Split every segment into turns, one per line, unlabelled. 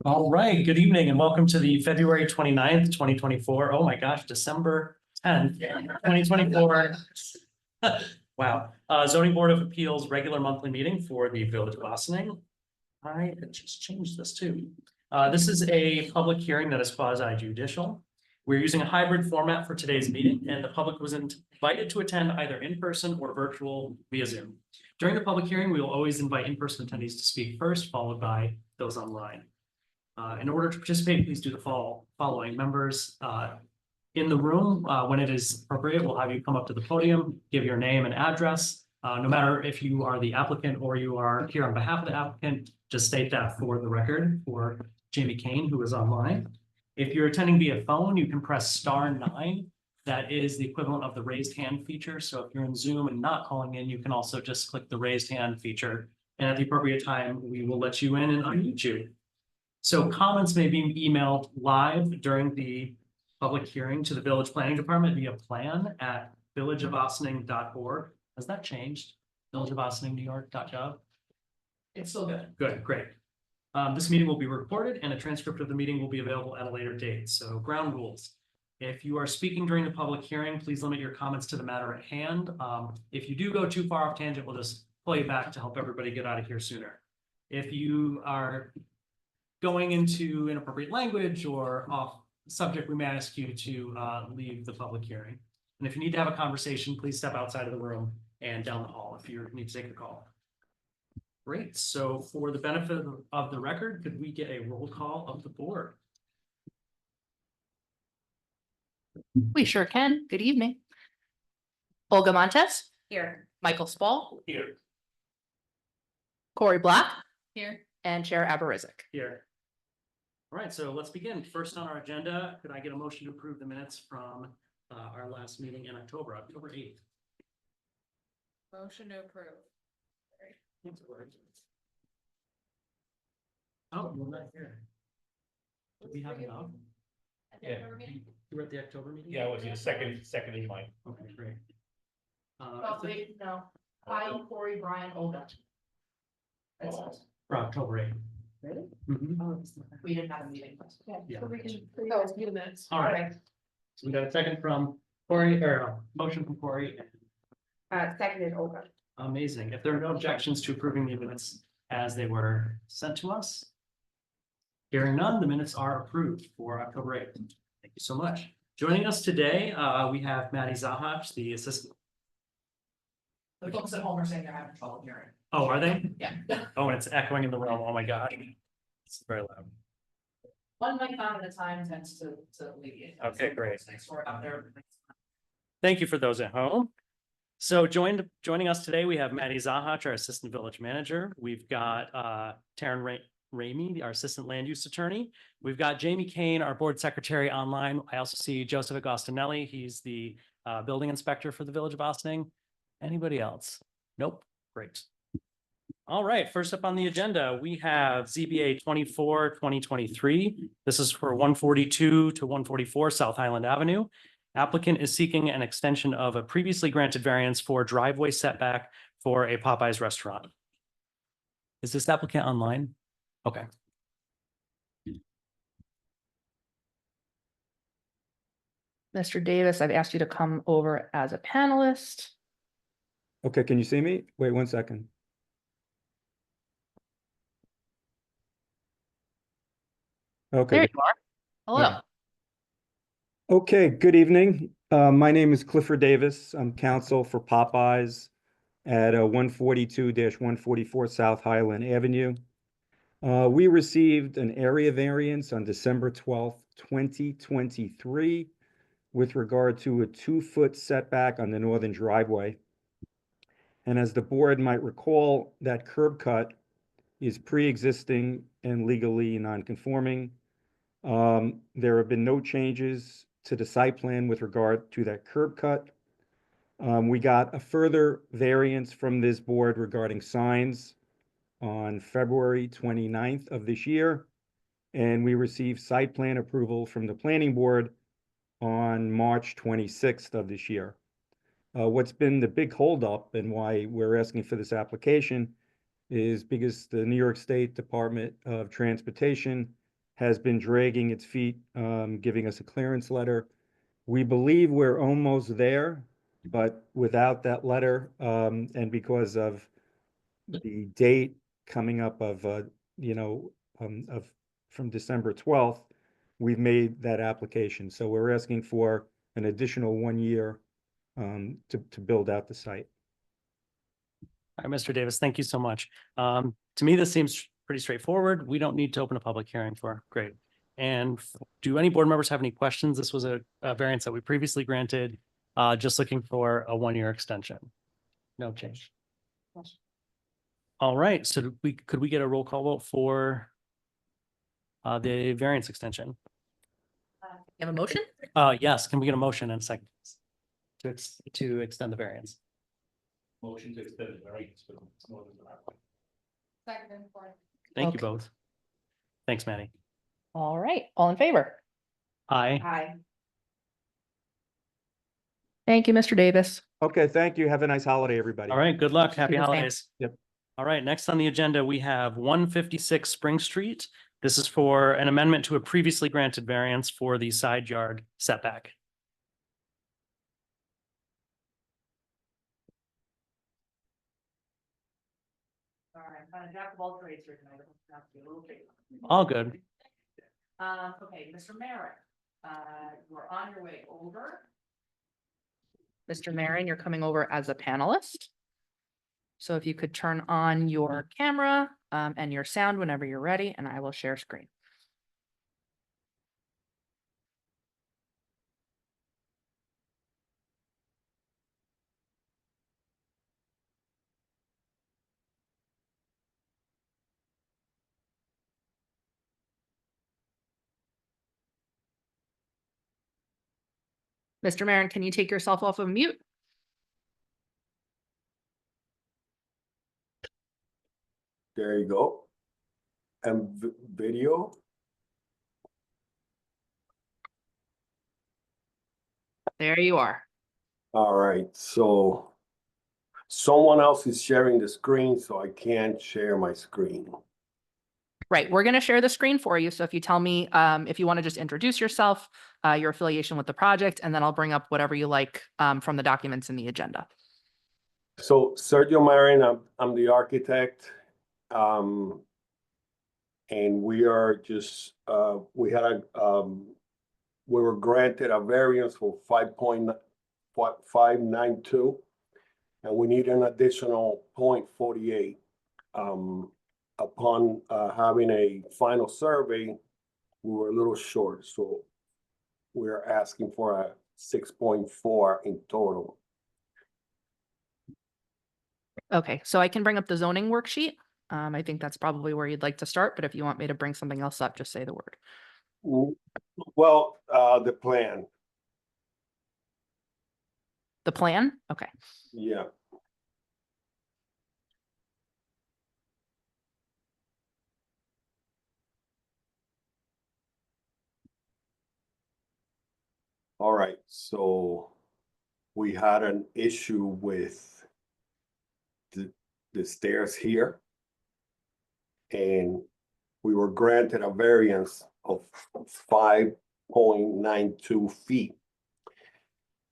All right, good evening and welcome to the February 29th, 2024. Oh my gosh, December 10th, 2024. Wow, zoning board of appeals, regular monthly meeting for the village of Ossining. I just changed this too. This is a public hearing that is quasi judicial. We're using a hybrid format for today's meeting and the public was invited to attend either in person or virtual via Zoom. During the public hearing, we will always invite in-person attendees to speak first, followed by those online. In order to participate, please do the following. Members in the room, when it is appropriate, we'll have you come up to the podium, give your name and address. No matter if you are the applicant or you are here on behalf of the applicant, just state that for the record for Jamie Kane, who is online. If you're attending via phone, you can press *9. That is the equivalent of the raised hand feature. So if you're in Zoom and not calling in, you can also just click the raised hand feature. And at the appropriate time, we will let you in and unmute you. So comments may be emailed live during the public hearing to the village planning department via plan@villageofossining.org. Has that changed? villageofossiningnewyork.gov. It's still good. Good, great. This meeting will be recorded and a transcript of the meeting will be available at a later date. So ground rules. If you are speaking during the public hearing, please limit your comments to the matter at hand. If you do go too far off tangent, we'll just pull you back to help everybody get out of here sooner. If you are going into inappropriate language or off subject, we may ask you to leave the public hearing. And if you need to have a conversation, please step outside of the room and down the hall if you need to take a call. Great. So for the benefit of the record, could we get a roll call of the board?
We sure can. Good evening. Olga Montes.
Here.
Michael Spall.
Here.
Corey Black.
Here.
And Chair Aberizik.
Here. All right, so let's begin. First on our agenda, could I get a motion to approve the minutes from our last meeting in October 8th?
Motion to approve.
Oh, we're not here. Do we have enough?
Yeah.
You were at the October meeting?
Yeah, it was your second in line.
Okay, great.
Oh, wait, no. Kyle, Corey, Brian, Olga. That's it.
For October 8th.
Really?
Mhm.
We didn't have a meeting.
Yeah.
So we can. Oh, it's the minutes.
All right. So we got a second from Corey, or motion from Corey.
Seconded Olga.
Amazing. If there are no objections to approving the minutes as they were sent to us, hearing none, the minutes are approved for October 8th. Thank you so much. Joining us today, we have Maddie Zahach, the assistant.
The folks at home are saying they're having trouble hearing.
Oh, are they?
Yeah.
Oh, and it's echoing in the room. Oh my God. It's very loud.
One mic on at a time tends to alleviate.
Okay, great.
Thanks for out there.
Thank you for those at home. So joining us today, we have Maddie Zahach, our assistant village manager. We've got Taryn Ramey, our assistant land use attorney. We've got Jamie Kane, our board secretary online. I also see Joseph Agostinelli. He's the building inspector for the village of Ossining. Anybody else? Nope. Great. All right, first up on the agenda, we have ZBA 24-2023. This is for 142 to 144 South Highland Avenue. Applicant is seeking an extension of a previously granted variance for driveway setback for a Popeyes restaurant. Is this applicant online? Okay.
Mr. Davis, I've asked you to come over as a panelist.
Okay, can you see me? Wait 1 second.
There
Okay.
you are. Hello.
Yeah. Okay, good evening. My name is Clifford Davis. I'm counsel for Popeyes at 142-144 South Highland Avenue. We received an area variance on December 12th, 2023 with regard to a 2-foot setback on the northern driveway. And as the board might recall, that curb cut is pre-existing and legally non-conforming. There have been no changes to the site plan with regard to that curb cut. We got a further variance from this board regarding signs on February 29th of this year. And we received site plan approval from the planning board on March 26th of this year. What's been the big holdup and why we're asking for this application is because the New York State Department of Transportation has been dragging its feet, giving us a clearance letter. We believe we're almost there, but without that letter, and because of the date coming up of, from December 12th, we've made that application. So we're asking for an additional 1 year to build out the site.
All right, Mr. Davis, thank you so much. To me, this seems pretty straightforward. We don't need to open a public hearing for. Great. And do any board members have any questions? This was a variance that we previously granted, just looking for a 1 year extension. No change. All right, so could we get a roll call vote for the variance extension?
You have a motion?
Yes, can we get a motion and a second to extend the variance?
Motion to extend the variance. for it's more than that.
Second, for
Thank you
Okay.
both. Thanks, Manny.
All right, all in favor?
Aye.
Aye.
Thank you, Mr. Davis.
Okay, thank you. Have a nice holiday, everybody.
All right, good luck. Happy
the same.
holidays.
Yep.
All right, next on the agenda, we have 156 Spring Street. This is for an amendment to a previously granted variance for the side yard setback.
All right, I'm kind of jack of all trades here tonight. I'm gonna have to be a little bit.
All good.
Okay, Mr. Merrick, we're on your way over.
Mr. Marin, you're coming over as a panelist. So if you could turn on your camera and your sound whenever you're ready, and I will share screen. Mr. Marin, can you take yourself off of mute?
There you go. And video.
There you are.
All right, so someone else is sharing the screen, so I can't share my screen.
Right, we're gonna share the screen for you. So if you tell me if you want to just introduce yourself, your affiliation with the project, and then I'll bring up whatever you like from the documents in the agenda.
So Sergio Marin, I'm the architect. And we are just, we were granted a variance for 5.592. And we need an additional 0.48. Upon having a final survey, we were a little short, so we're asking for a 6.4 in total.
Okay, so I can bring up the zoning worksheet. I think that's probably where you'd like to start, but if you want me to bring something else up, just say the word.
Well, the plan,
The plan? Okay.
yeah. All right, so we had an issue with the stairs here. And we were granted a variance of 5.92 feet.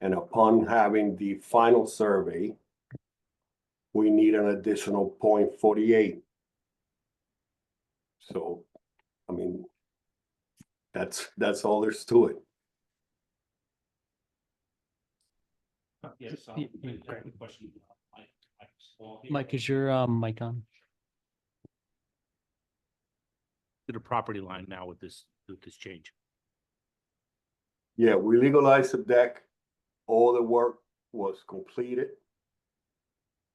And upon having the final survey, we need an additional 0.48. So, I mean, that's all there's to it.
Yes.
Y- y-
I have
great.
a question.
Mike, is your mic on?
To the property line now with this change.
Yeah, we legalized the deck. All the work was completed.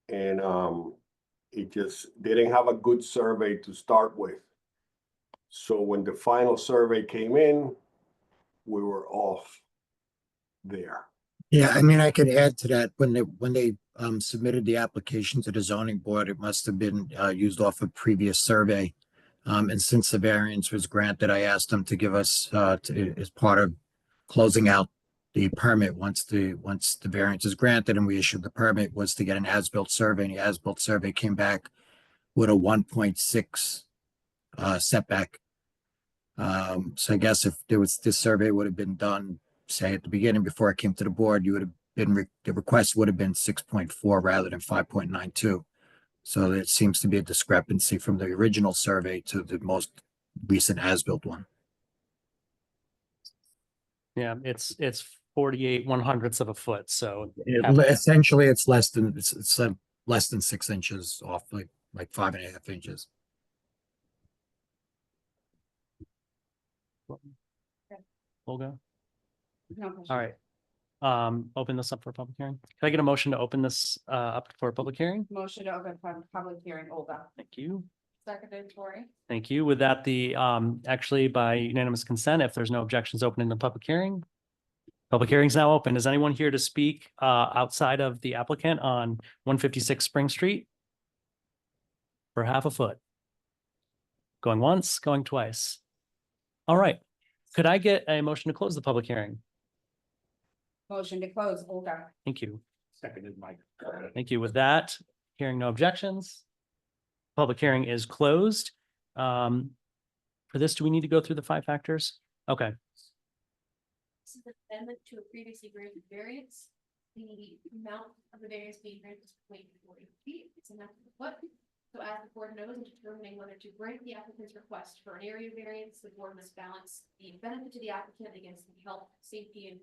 And it just didn't have a good survey to start with. So when the final survey came in, we were off there.
Yeah, I mean, I could add to that, when they submitted the application to the zoning board, it must have been used off a previous survey. And since the variance was granted, I asked them to give us as part of closing out the permit, once the variance is granted and we issued the permit, was to get an as-built survey, and the as-built survey came back with a 1.6 setback. So I guess if there was, this survey would have been done, say at the beginning before I came to the board, you would have been, the request would have been 6.4 rather than 5.92. So there seems to be a discrepancy from the original survey to the most recent as-built one.
Yeah, it's 48/100ths of a foot, so.
Essentially, it's less than, it's less than 6 inches off, like 5.5 inches.
Olga,
No
all
question.
right. Open this up for a public hearing. Can I get a motion to open this up for a public hearing?
Motion to open public hearing, Olga.
Thank you.
Seconded, Tori.
Thank you. With that, the actually by unanimous consent, if there's no objections, opening the public hearing. Public hearing is now open. Is anyone here to speak outside of the applicant on 156 Spring Street? For half a foot. Going once, going twice. All right. Could I get a motion to close the public hearing?
Motion to close, Olga.
Thank you.
Seconded, Mike.
Thank you. With that, hearing no objections. Public hearing is closed. For this, do we need to go through the 5 factors? Okay,
This is an amendment to a previously granted variance. The amount of the variance being granted is 40 feet. It's enough to the foot. So as the board knows, in determining whether to grant the applicant's request for an area variance, the board must balance the benefit to the applicant against the health, safety, and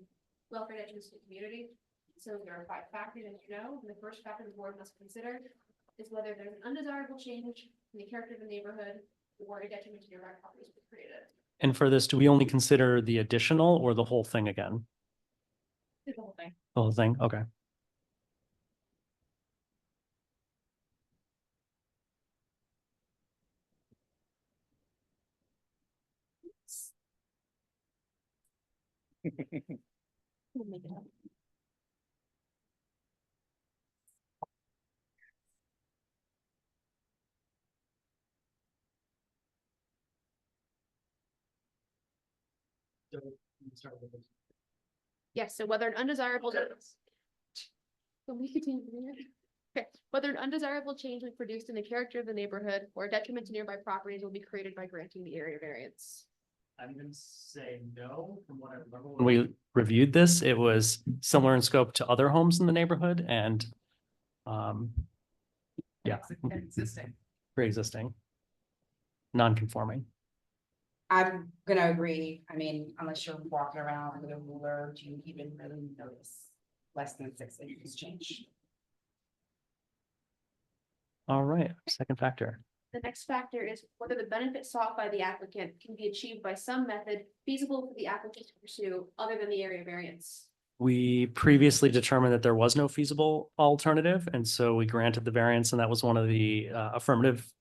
welfare detriment to the community. So there are 5 factors, as you know. And the first factor the board must consider is whether there's an undesirable change in the character of the neighborhood or a detriment to nearby properties be created.
and for this, do we only consider the additional or the whole thing again?
The whole thing.
The whole thing, okay.
We'll make it up. Yes, so whether an undesirable. Can we continue reading it? Okay, whether an undesirable change was produced in the character of the neighborhood or a detriment to nearby properties will be created by granting the area variance.
I'm gonna say no, from what I remember. When we reviewed this, it was similar in scope to other homes in the neighborhood and yeah,
Existing.
pre-existing. Non-conforming.
I'm gonna agree. I mean, unless you're walking around with a ruler, do you even really notice less than 6 inches change?
All right, second factor.
The next factor is whether the benefit sought by the applicant can be achieved by some method feasible for the applicant to pursue other than the area variance.
We previously determined that there was no feasible alternative, and so we granted the variance, and that was one of the affirmative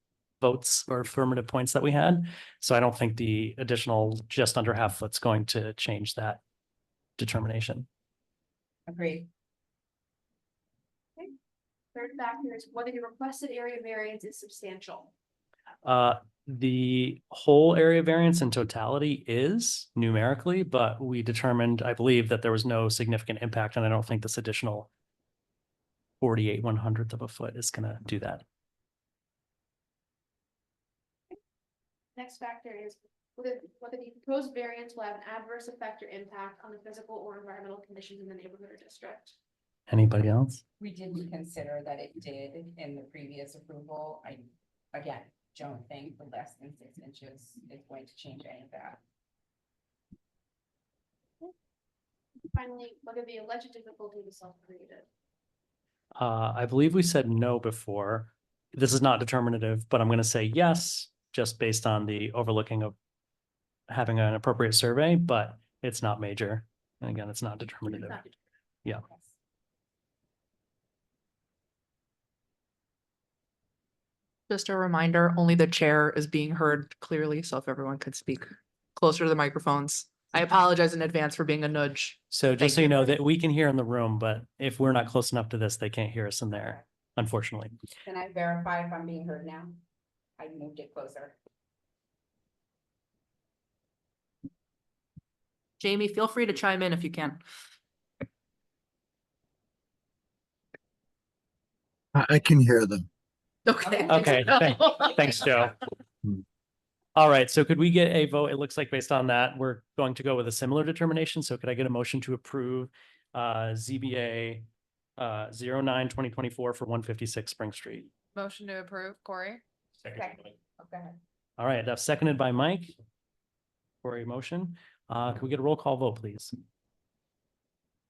votes or affirmative points that we had. So I don't think the additional just under half foot's going to change that determination.
Agreed.
Third factor is whether the requested area variance is substantial.
The whole area variance in totality is numerically, but we determined, I believe, that there was no significant impact, and I don't think this additional 48/100th of a foot is gonna do that.
Next factor is whether the proposed variance will have an adverse effect or impact on the physical or environmental conditions in the neighborhood or district.
Anybody else?
We didn't consider that it did in the previous approval. I, again, don't think the less than 6 inches is going to change any of that.
Finally, whether the alleged difficulty was self-created.
I believe we said no before. This is not determinative, but I'm gonna say yes, just based on the overlooking of having an appropriate survey, but it's not major. And again, it's not determinative. Yeah.
Just a reminder, only the chair is being heard clearly, so if everyone could speak closer to the microphones. I apologize in advance for being a nudge.
So
Thank
just so you
you.
know that we can hear in the room, but if we're not close enough to this, they can't hear us in there, unfortunately.
Can I verify if I'm being heard now? I moved it closer.
Jamie, feel free to chime in if you can.
I can hear them.
Okay.
Okay, thanks, Joe. All right, so could we get a vote? It looks like based on that, we're going to go with a similar determination. So could I get a motion to approve ZBA 09-2024 for 156 Spring Street?
Motion to approve, Corey?
All right, that's seconded by Mike for a motion. Can we get a roll call vote, please?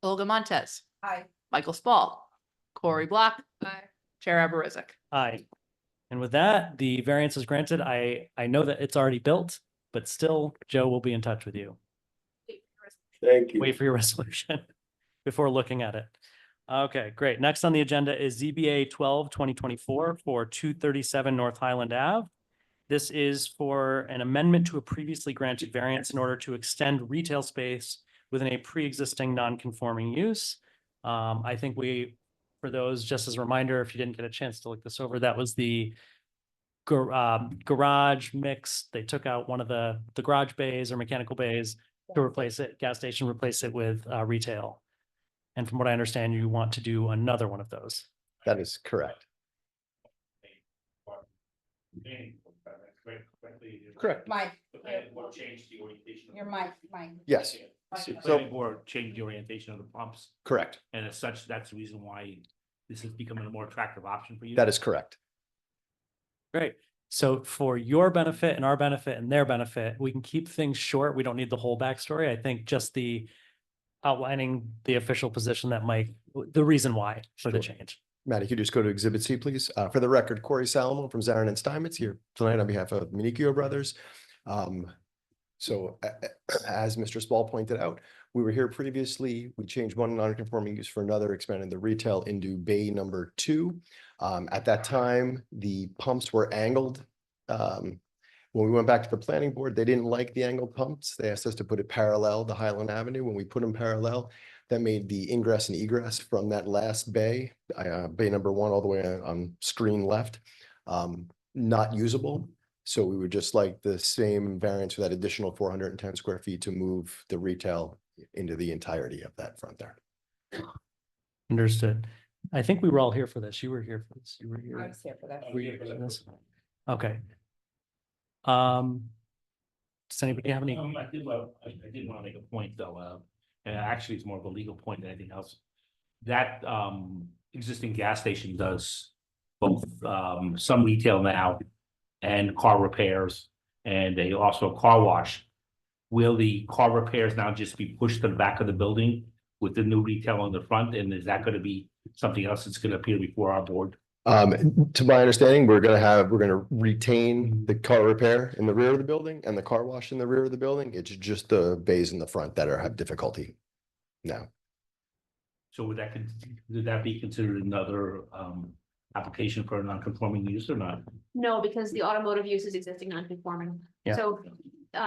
Olga Montez.
Aye.
Michael Spall. Corey Block. Chair Aberrizak.
Aye. And with that, the variance is granted. I know that it's already built, but still, Joe will be in touch with you.
Thank you.
Wait for your resolution before looking at it. Okay, great. Next on the agenda is ZBA 12-2024 for 237 North Highland Ave. This is for an amendment to a previously granted variance in order to extend retail space within a pre-existing non-conforming use. I think for those, just as a reminder, if you didn't get a chance to look this over, that was the garage mix. They took out one of the garage bays or mechanical bays to replace it, gas station, replace it with retail. And from what I understand, you want to do another one of those.
That is correct. Correct.
Mike,
Change the orientation.
your mic, Mike.
Yes,
The planning board changed the orientation of the pumps,
correct.
and as such, that's the reason why this is becoming a more attractive option for you.
That is correct.
Great. So for your benefit and our benefit and their benefit, we can keep things short. We don't need the whole backstory. I think just the outlining the official position that Mike, the reason why for the
Sure.
change.
Matt, if you just go to Exhibit C, please. For the record, Corey Salomon from Zarin and Steinmetz here tonight on behalf of Minikio Brothers. As Mr. Spall pointed out, we were here previously. We changed one non-conforming use for another, expanding the retail into bay number 2. At that time, the pumps were angled. When we went back to the planning board, they didn't like the angled pumps. They asked us to put it parallel to Highland Avenue. When we put them parallel, that made the ingress and egress from that last bay, bay number 1 all the way on screen left, not usable. So we would just like the same variance for that additional 410 square feet to move the retail into the entirety of that front there.
Understood. I think we were all here for this. You were here for this. You were
I
here.
was here for that.
Were you here for this? Okay. Does anybody have any?
I did want to make a point though, and actually it's more of a legal point than anything else. That existing gas station does both some retail now and car repairs, and they also car wash. Will the car repairs now just be pushed to the back of the building with the new retail on the front? And is that going to be something else that's going to appear before our board?
To my understanding, we're gonna retain the car repair in the rear of the building and the car wash in the rear of the building. It's just the bays in the front that have difficulty now.
So would that be considered another application for a non-conforming use or not?
No, because the automotive use is existing non-conforming.
Yeah.
So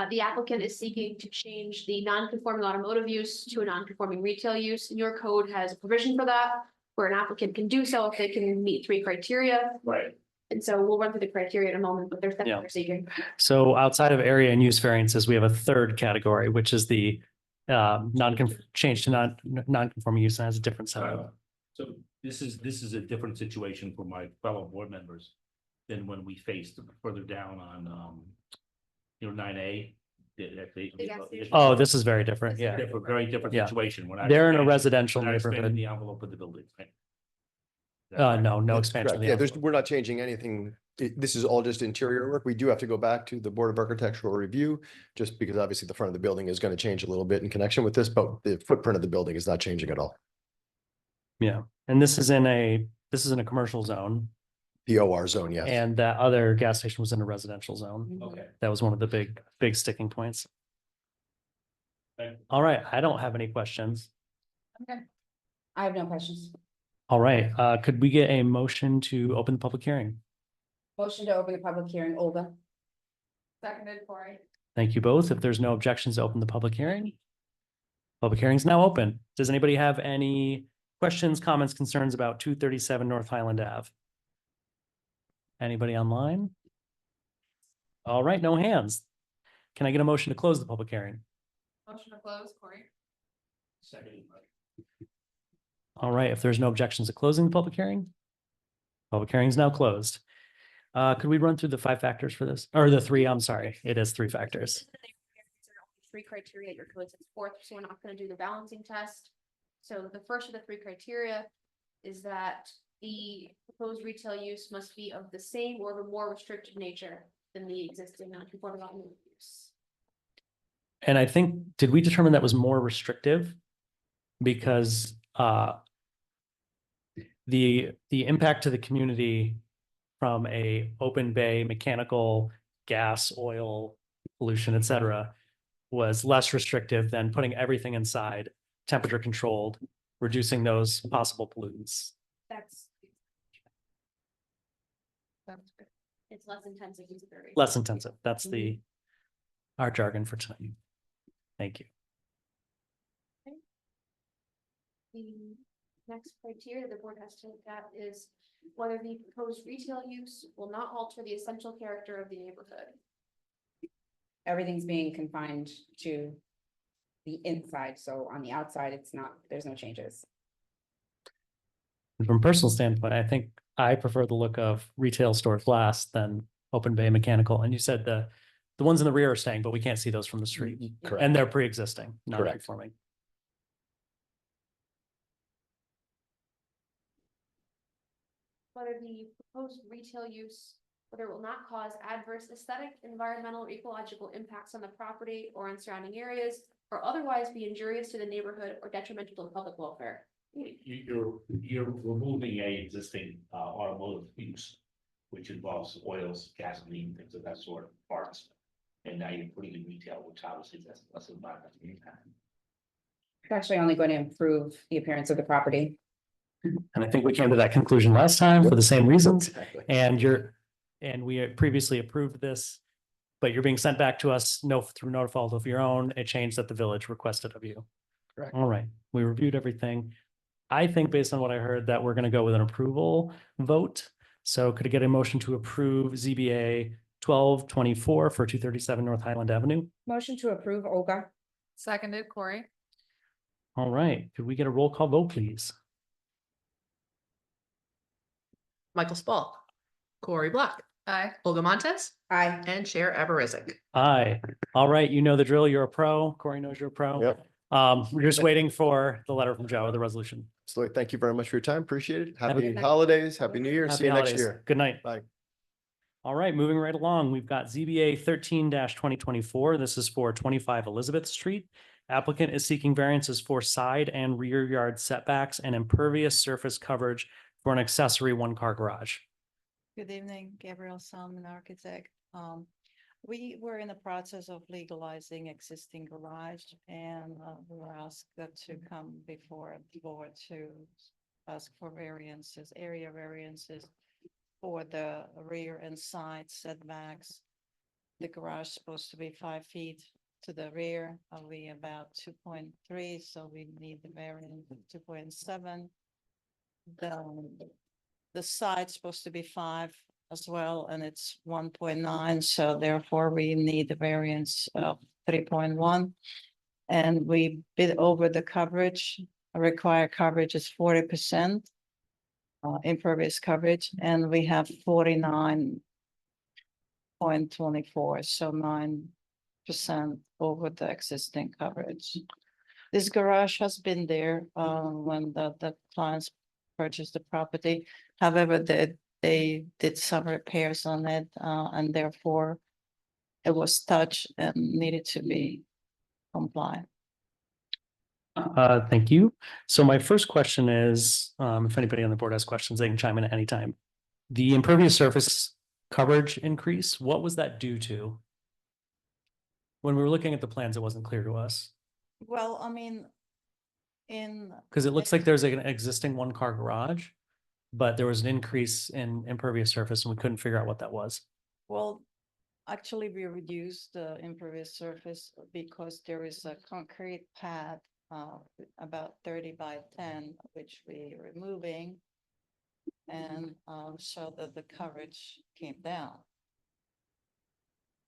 the applicant is seeking to change the non-conforming automotive use to a non-conforming retail use. And your code has a provision for that, where an applicant can do so if they can meet 3 criteria.
Right.
And so we'll run through the criteria in a moment, but there's that
Yeah.
they're seeking.
So outside of area and use variances, we have a third category, which is the change to non-conforming use and has a different set of.
So this is a different situation for my fellow board members than when we faced further down on 9A.
gas station.
Oh, this is very different. Yeah.
Very different
Yeah.
situation. We're not
They're in a
expanding-
residential
we're not expanding
neighborhood.
The envelope of the building. Right?
No
That's
expansion.
correct.
of the
Yeah,
envelope.
we're not changing anything. This is all just interior work. We do have to go back to the Board of Architectural Review, just because obviously the front of the building is going to change a little bit in connection with this, but the footprint of the building is not changing at all.
Yeah, and this is in a commercial zone,
The OR zone, yes.
and that other gas station was in a residential zone.
Okay.
That was one of the big sticking points.
Okay.
All right, I don't have any questions.
I have no questions.
All right, could we get a motion to open the public hearing?
Motion to open the public hearing, Olga.
Seconded, Corey.
Thank you both. If there's no objections to open the public hearing. Public hearing is now open. Does anybody have any questions, comments, concerns about 237 North Highland Ave? Anybody online? All right, no hands. Can I get a motion to close the public hearing?
Motion to close, Corey.
Second.
All right, if there's no objections to closing the public hearing. Public hearing is now closed. Could we run through the 5 factors for this? Or the 3, I'm sorry, it is 3 factors.
3 criteria, your code says 4th, so we're not gonna do the balancing test. So the first of the 3 criteria is that the proposed retail use must be of the same or of a more restricted nature than the existing non-conforming automotive use.
And I think, did we determine that was more restrictive? Because the impact to the community from a open bay, mechanical, gas, oil, pollution, et cetera, was less restrictive than putting everything inside, temperature controlled, reducing those possible pollutants.
That's it's less intensive use of area.
Less intensive. That's our jargon for tonight. Thank you.
The next criteria the board has to look at is whether the proposed retail use will not alter the essential character of the neighborhood.
Everything's being confined to the inside, so on the outside, it's not, there's no changes.
And from a personal standpoint, I think I prefer the look of retail stored glass than open bay mechanical. And you said the ones in the rear are staying, but we can't see those from the street.
Correct.
And they're pre-existing, not
Correct.
conforming.
Whether the proposed retail use, whether it will not cause adverse aesthetic, environmental, or ecological impacts on the property or on surrounding areas, or otherwise be injurious to the neighborhood or detrimental to the public welfare.
You're removing a existing automotive use, which involves oils, gasoline, things of that sort, parts. And now you're putting in retail, which obviously that's less environmental impact.
It's actually only going to improve the appearance of the property.
And I think we came to that conclusion last time for the same reasons.
Exactly.
And we had previously approved this, but you're being sent back to us through no fault of your own, a change that the village requested of you.
Correct.
All right, we reviewed everything. I think based on what I heard that we're going to go with an approval vote. So could I get a motion to approve ZBA 1224 for 237 North Highland Avenue?
Motion to approve, Olga.
Seconded, Corey.
All right, could we get a roll call vote, please?
Michael Spall, Corey Black,
Aye.
Olga Montes,
Aye.
and Chair Eberizic.
Aye. All right, you know the drill. You're a pro. Corey knows you're a pro.
Yep.
We're just waiting for the letter from Joe, the resolution.
So thank you very much for your time. Appreciate it.
Happy-
Happy holidays. Happy New Year. See
Happy
you next
holidays.
year.
Good night.
Bye.
All right, moving right along, we've got ZBA 13-2024. This is for 25 Elizabeth Street. Applicant is seeking variances for side and rear yard setbacks and impervious surface coverage for an accessory 1-car garage.
Good evening, Gabrielle Salmon, architect. We were in the process of legalizing existing garage and we were asked to come before the board to ask for variances, area variances for the rear and side setbacks. The garage is supposed to be 5 feet to the rear, we about 2.3, so we need the variance of 2.7. The side's supposed to be 5 as well, and it's 1.9, so therefore we need the variance of 3.1. And we bid over the coverage, required coverage is 40%. Impervious coverage, and we have 49.24, so 9% over the existing coverage. This garage has been there when the clients purchased the property. However, they did some repairs on it, and therefore it was touched and needed to be compliant.
Thank you. So my first question is, if anybody on the board has questions, they can chime in at any time. The impervious surface coverage increase, what was that due to? When we were looking at the plans, it wasn't clear to us,
Well, I mean, in
because it looks like there's an existing 1-car garage, but there was an increase in impervious surface and we couldn't figure out what that was.
Well, actually, we reduced the impervious surface because there is a concrete pad about 30 by 10, which we are removing. And so that the coverage came down.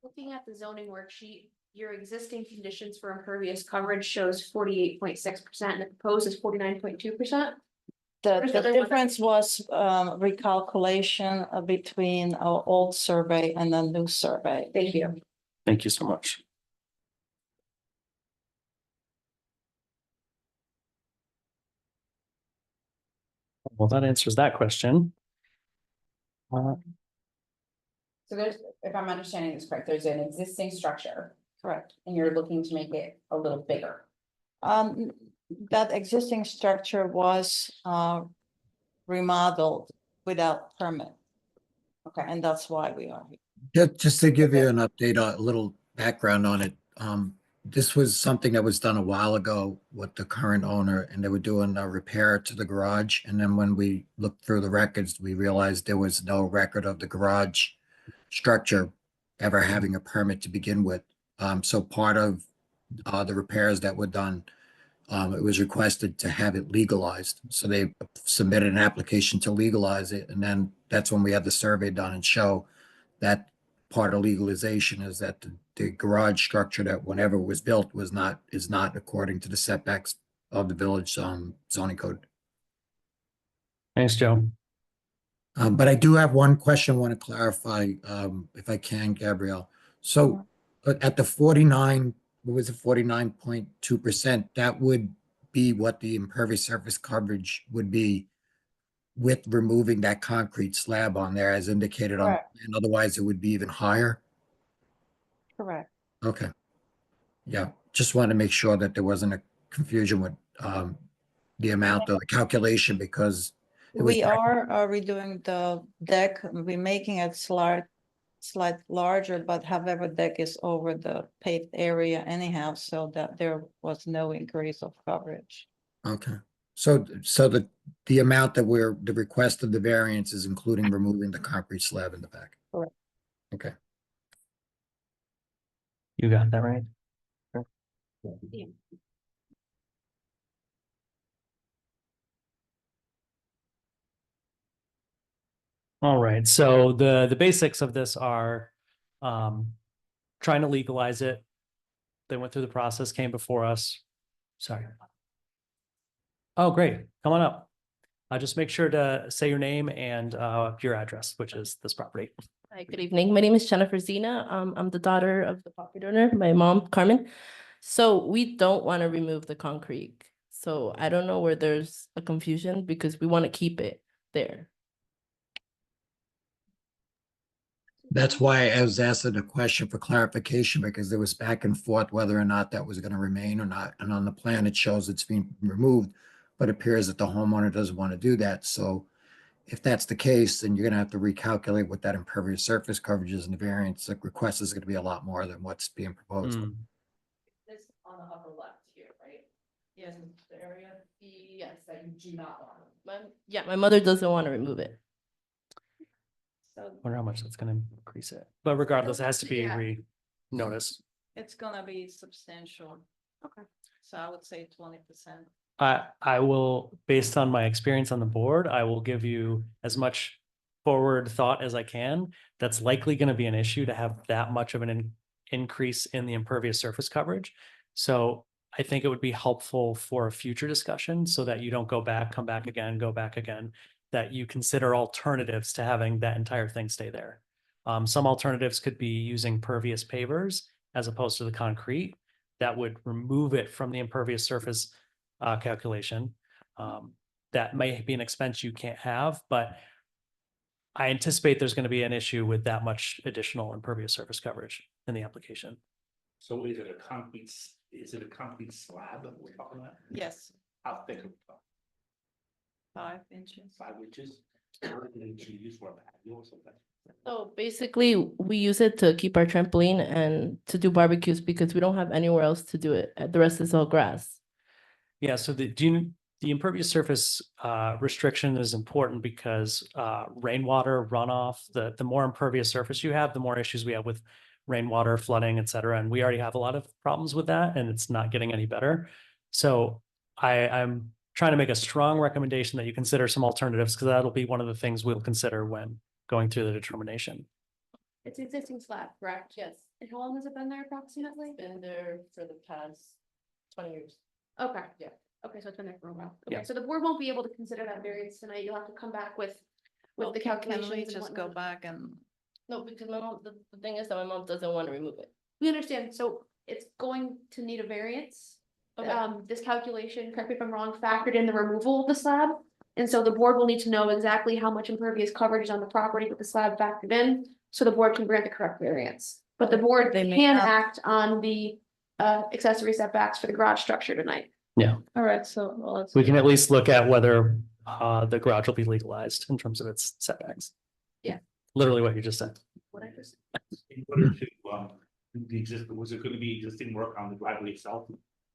Looking at the zoning worksheet, your existing conditions for impervious coverage shows 48.6% and the proposed is 49.2%.
The
the other one?
difference was recalculation between our old survey and the new survey.
Thank you.
Thank you so much. Well, that answers that question.
So there's, if I'm understanding this correct, there's an existing structure
Correct.
and you're looking to make it a little bigger.
That existing structure was remodeled without permit.
Okay.
And that's why we are here.
Just to give you an update, a little background on it. This was something that was done a while ago with the current owner, and they were doing a repair to the garage. And then when we looked through the records, we realized there was no record of the garage structure ever having a permit to begin with. So part of the repairs that were done, it was requested to have it legalized. So they submitted an application to legalize it. And then that's when we had the survey done and show that part of legalization is that the garage structure that whenever it was built is not according to the setbacks of the village zoning code.
Thanks, Joe.
But I do have one question I want to clarify, if I can, Gabrielle. So at the 49, what was it, 49.2%, that would be what the impervious surface coverage would be with removing that concrete slab on there as indicated on,
Correct.
and otherwise it would be even higher?
Correct.
Okay. Yeah, just wanted to make sure that there wasn't a confusion with the amount of the calculation because it was.
We are redoing the deck. We're making it slight larger, but however, deck is over the paved area anyhow, so that there was no increase of coverage.
Okay, so the amount that the request of the variance is including removing the concrete slab in the back?
Correct.
Okay.
You got that right?
Yeah.
All right, so the basics of this are trying to legalize it. They went through the process, came before us. Sorry. Oh, great. Come on up. Just make sure to say your name and your address, which is this property.
Hi, good evening. My name is Jennifer Zena. I'm the daughter of the property owner, my mom, Carmen. So we don't want to remove the concrete. So I don't know where there's a confusion because we want to keep it there.
That's why I was asking a question for clarification because there was back and forth whether or not that was going to remain or not. And on the plan, it shows it's being removed, but it appears that the homeowner doesn't want to do that. So if that's the case, then you're going to have to recalculate what that impervious surface coverage is, and the variance request is going to be a lot more than what's being proposed.
This on the upper left here, right?
Yes.
The area, yes, that you do not want.
My mother doesn't want to remove it.
So
Wonder how much that's gonna increase it, but regardless, it has to be
Yeah.
re-noticed.
It's gonna be substantial.
Okay.
So I would say 20%.
I will, based on my experience on the board, I will give you as much forward thought as I can. That's likely gonna be an issue to have that much of an increase in the impervious surface coverage. So I think it would be helpful for a future discussion so that you don't go back, come back again, go back again, that you consider alternatives to having that entire thing stay there. Some alternatives could be using pervious pavers as opposed to the concrete. That would remove it from the impervious surface calculation. That may be an expense you can't have, but I anticipate there's going to be an issue with that much additional impervious surface coverage in the application.
So is it a concrete slab that we're talking about?
Yes,
How thick?
5 inches.
5 inches? What did you use for a patio or something?
So basically, we use it to keep our trampoline and to do barbecues because we don't have anywhere else to do it. The rest is all grass.
Yeah, so the impervious surface restriction is important because rainwater runoff, the more impervious surface you have, the more issues we have with rainwater, flooding, et cetera. And we already have a lot of problems with that, and it's not getting any better. So I'm trying to make a strong recommendation that you consider some alternatives, because that'll be one of the things we'll consider when going through the determination.
It's existing slab, correct? Yes. And how long has it been there approximately?
Been there for the past 20 years.
Okay.
Yeah.
Okay, so it's been there for a while.
Yeah.
Okay, so the board won't be able to consider that variance tonight. You'll have to come back with
Well,
the
can
calculations.
we
and
just go
whatnot.
back and,
No, because my mom, the thing is that my mom doesn't want to remove it.
We understand, so it's going to need a variance.
Okay.
This calculation, correct me if I'm wrong, factored in the removal of the slab. And so the board will need to know exactly how much impervious coverage is on the property with the slab factored in, so the board can grant the correct variance. But the board
They may
can
not.
act on the accessory setbacks for the garage structure tonight.
All right, so well, let's.
We can at least look at whether the garage will be legalized in terms of its setbacks.
Yeah.
Literally what you just said.
What I just.
In order to, was it gonna be existing work on the driveway itself,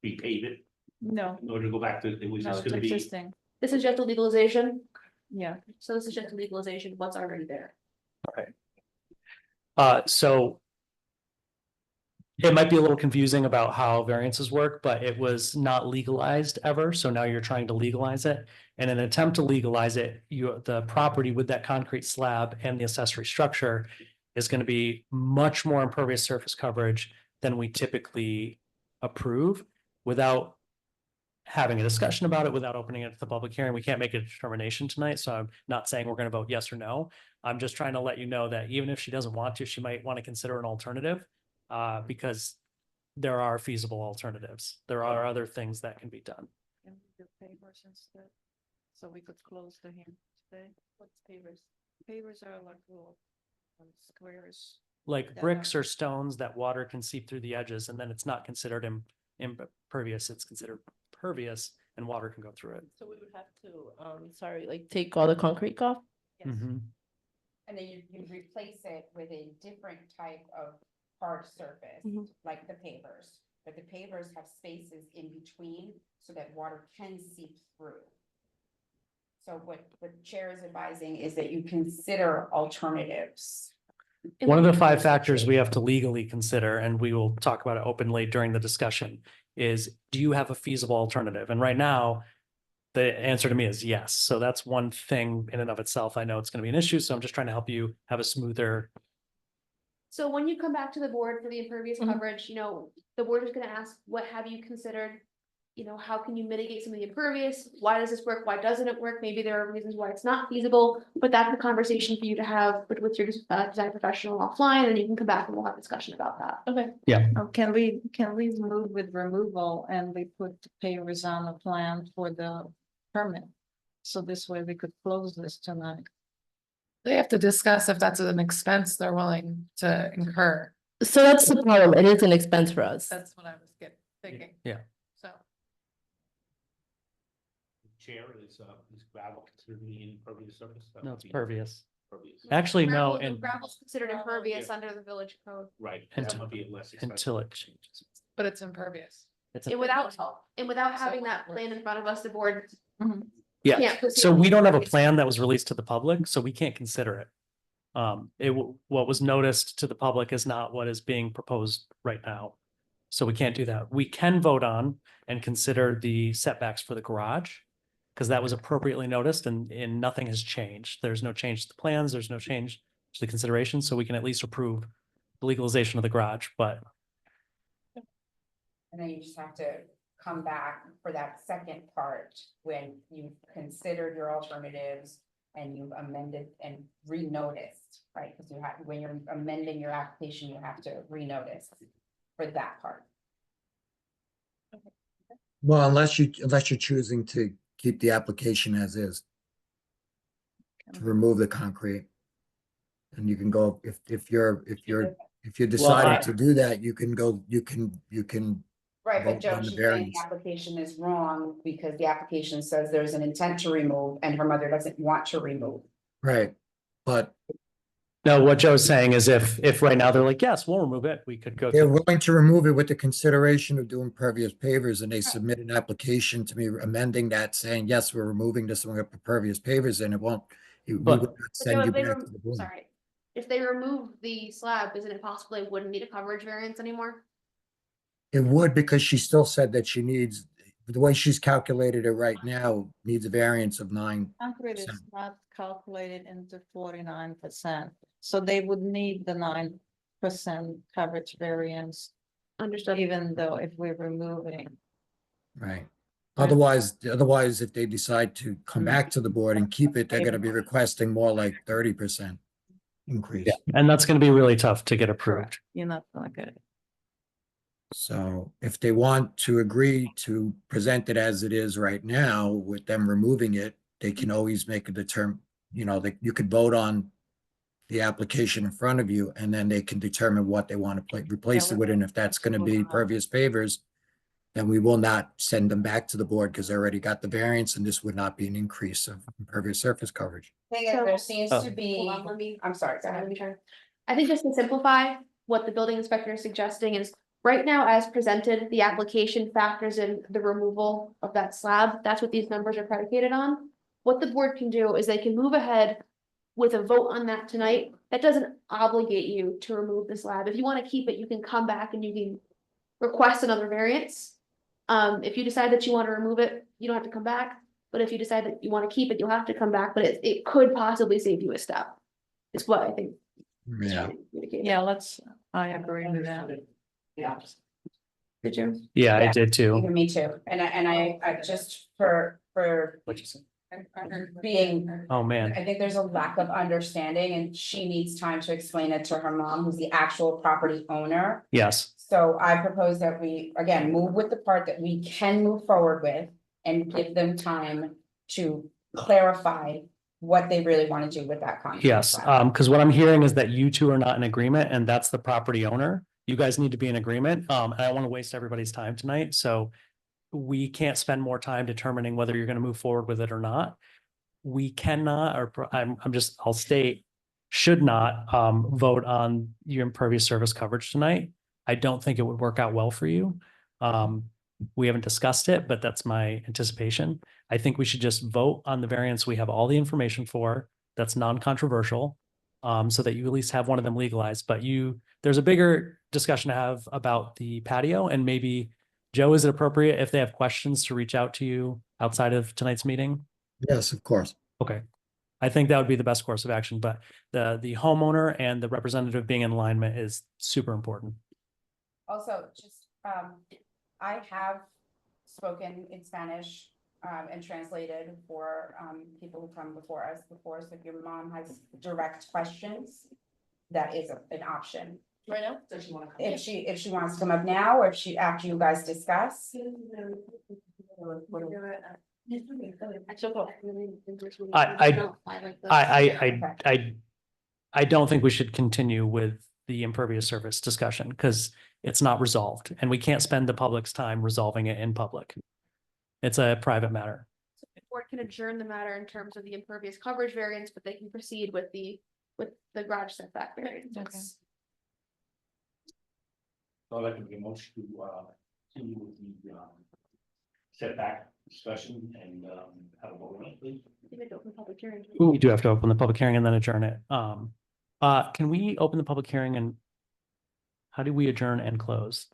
repave it,
no,
in order to go back to, it was
no,
just
it's
gonna be.
existing,
This is just a legalization,
yeah.
so this is just a legalization of what's already there.
So it might be a little confusing about how variances work, but it was not legalized ever. So now you're trying to legalize it. In an attempt to legalize it, the property with that concrete slab and the accessory structure is going to be much more impervious surface coverage than we typically approve without having a discussion about it, without opening it to the public hearing. We can't make a determination tonight. So I'm not saying we're going to vote yes or no. I'm just trying to let you know that even if she doesn't want to, she might want to consider an alternative. Because there are feasible alternatives. There are other things that can be done.
Can we do pavers instead? So we could close the hearing today. What's pavers? Pavers are like little squares.
Like
That
bricks or stones that water can seep through the edges, and then it's not considered impervious, it's considered pervious and water can go through it.
So we would have to, sorry, like take all the concrete off?
Yes.
Mhm.
And then you replace it with a different type of hard surface,
Mhm.
like the pavers. But the pavers have spaces in between so that water can seep through. So what the chair is advising is that you consider alternatives.
One of the 5 factors we have to legally consider, and we will talk about it openly during the discussion, is do you have a feasible alternative? And right now, the answer to me is yes. So that's one thing in and of itself. I know it's going to be an issue, so I'm just trying to help you have a smoother.
So when you come back to the board for the impervious
Mhm.
coverage, the board is gonna ask, what have you considered? How can you mitigate some of the impervious? Why does this work? Why doesn't it work? Maybe there are reasons why it's not feasible, but that's a conversation for you to have with your design professional offline, and you can come back and we'll have a discussion about that.
Okay.
Oh, can we move with removal and we put the pavers on the plan for the permit? So this way we could close this tonight.
They have to discuss if that's an expense they're willing to incur.
So that's the problem. It is an expense for us.
That's what I was thinking.
Yeah.
So.
Chair is gravel considered the impervious surface? That
No,
would
it's
be
pervious.
Pervious.
Actually, no,
Gravel-
and
Gravel's considered impervious under the village code.
Right,
Until-
that would be less expensive.
until it changes.
But it's impervious.
It's
And without having that plan in front of us, the board.
Yeah,
can't proceed
so
with
we don't have a
impervious.
plan that was released to the public, so we can't consider it. What was noticed to the public is not what is being proposed right now. So we can't do that. We can vote on and consider the setbacks for the garage. Because that was appropriately noticed and nothing has changed. There's no change to the plans, there's no change to the consideration, so we can at least approve the legalization of the garage, but
And then you just have to come back for that second part when you've considered your alternatives and you've amended and re-noticed, right? Because when you're amending your application, you have to re-notice for that part.
Well, unless you're choosing to keep the application as is, to remove the concrete. And you can go, if you're deciding to do that, you can go, you can,
Right, but
vote
Joe,
on the
she's saying
variance.
the application is wrong because the application says there's an intent to remove and her mother doesn't want to remove.
right, but
no, what Joe's saying is if right now they're like, yes, we'll remove it, we could go.
they're
through.
willing to remove it with the consideration of doing pervious pavers, and they submit an application to me amending that, saying, yes, we're removing this, and we're gonna put pervious pavers in, it won't. We
But-
would not
But
send
Joe,
you
if they
back to the board.
sorry, if they remove the slab, isn't it possible they wouldn't need a coverage variance anymore?
It would, because she still said that she needs, the way she's calculated it right now, needs a variance of 9.
Concrete is
9%.
not calculated into 49%, so they would need the 9% coverage variance,
Understood.
even though if we're removing.
Right. Otherwise, if they decide to come back to the board and keep it, they're gonna be requesting more like 30% increase.
Yeah, and that's gonna be really tough to get approved.
You're not gonna get it.
So if they want to agree to present it as it is right now, with them removing it, they can always make a you could vote on the application in front of you, and then they can determine what they want to replace it with, and if that's gonna be pervious pavers, then we will not send them back to the board because they already got the variance, and this would not be an increase of impervious surface coverage.
Thing is, there seems
Oh.
to be,
Hold on, let me.
I'm sorry, go
Sorry,
ahead.
let me try. I think just to simplify, what the building inspector is suggesting is, right now, as presented, the application factors in the removal of that slab. That's what these numbers are predicated on. What the board can do is they can move ahead with a vote on that tonight. That doesn't obligate you to remove the slab. If you want to keep it, you can come back and you can request another variance. If you decide that you want to remove it, you don't have to come back. But if you decide that you want to keep it, you'll have to come back, but it could possibly save you a step. Is what I think.
Yeah.
Yeah, I agree with that.
Yeah.
Did you?
Yeah, I
Yeah.
did too.
Even me too, and I just for
What'd you say?
being,
Oh, man.
I think there's a lack of understanding, and she needs time to explain it to her mom, who's the actual property owner.
Yes,
So I propose that we, again, move with the part that we can move forward with and give them time to clarify what they really want to do with that contract.
yes. Because what I'm hearing is that you two are not in agreement and that's the property owner. You guys need to be in agreement. And I don't want to waste everybody's time tonight, so we can't spend more time determining whether you're going to move forward with it or not. We cannot, I'll state, should not vote on your impervious service coverage tonight. I don't think it would work out well for you. We haven't discussed it, but that's my anticipation. I think we should just vote on the variance we have all the information for, that's non-controversial, so that you at least have one of them legalized. But there's a bigger discussion to have about the patio, and maybe, Joe, is it appropriate if they have questions to reach out to you outside of tonight's meeting?
Yes, of course.
Okay. I think that would be the best course of action, but the homeowner and the representative being in alignment is super important.
Also, just, I have spoken in Spanish, and translated for, people who come before us before, so if your mom has direct questions, that is an option.
Right now?
If she wants to come up now, or if she, after you guys discuss.
I don't think we should continue with the impervious surface discussion because it's not resolved and we can't spend the public's time resolving it in public. It's a private matter.
The board can adjourn the matter in terms of the impervious coverage variance, but they can proceed with the garage setback variance.
Okay.
So I'd like to make a motion to continue with the setback discussion and have a vote on it, please.
You may open public hearing.
We do have to open the public hearing and then adjourn it. Can we open the public hearing and how do we adjourn and close?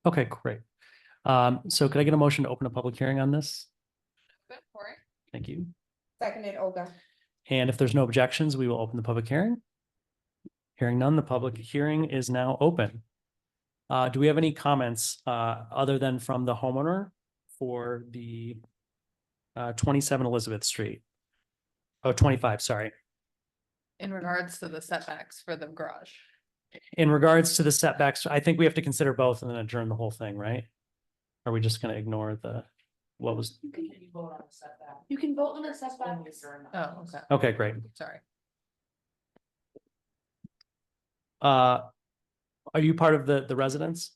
Okay, great. So could I get a motion to open a public hearing on this?
Good for it.
Thank you.
Seconded, Olga.
And if there's no objections, we will open the public hearing. Hearing none, the public hearing is now open. Do we have any comments other than from the homeowner for the 27 Elizabeth Street? Oh, 25, sorry.
In regards to the setbacks for the garage.
In regards to the setbacks, I think we have to consider both and then adjourn the whole thing, right? Are we just gonna ignore what was?
You can vote on the setback. You can vote on the setback.
Oh, okay.
Okay, great.
Sorry.
Are you part of the residents?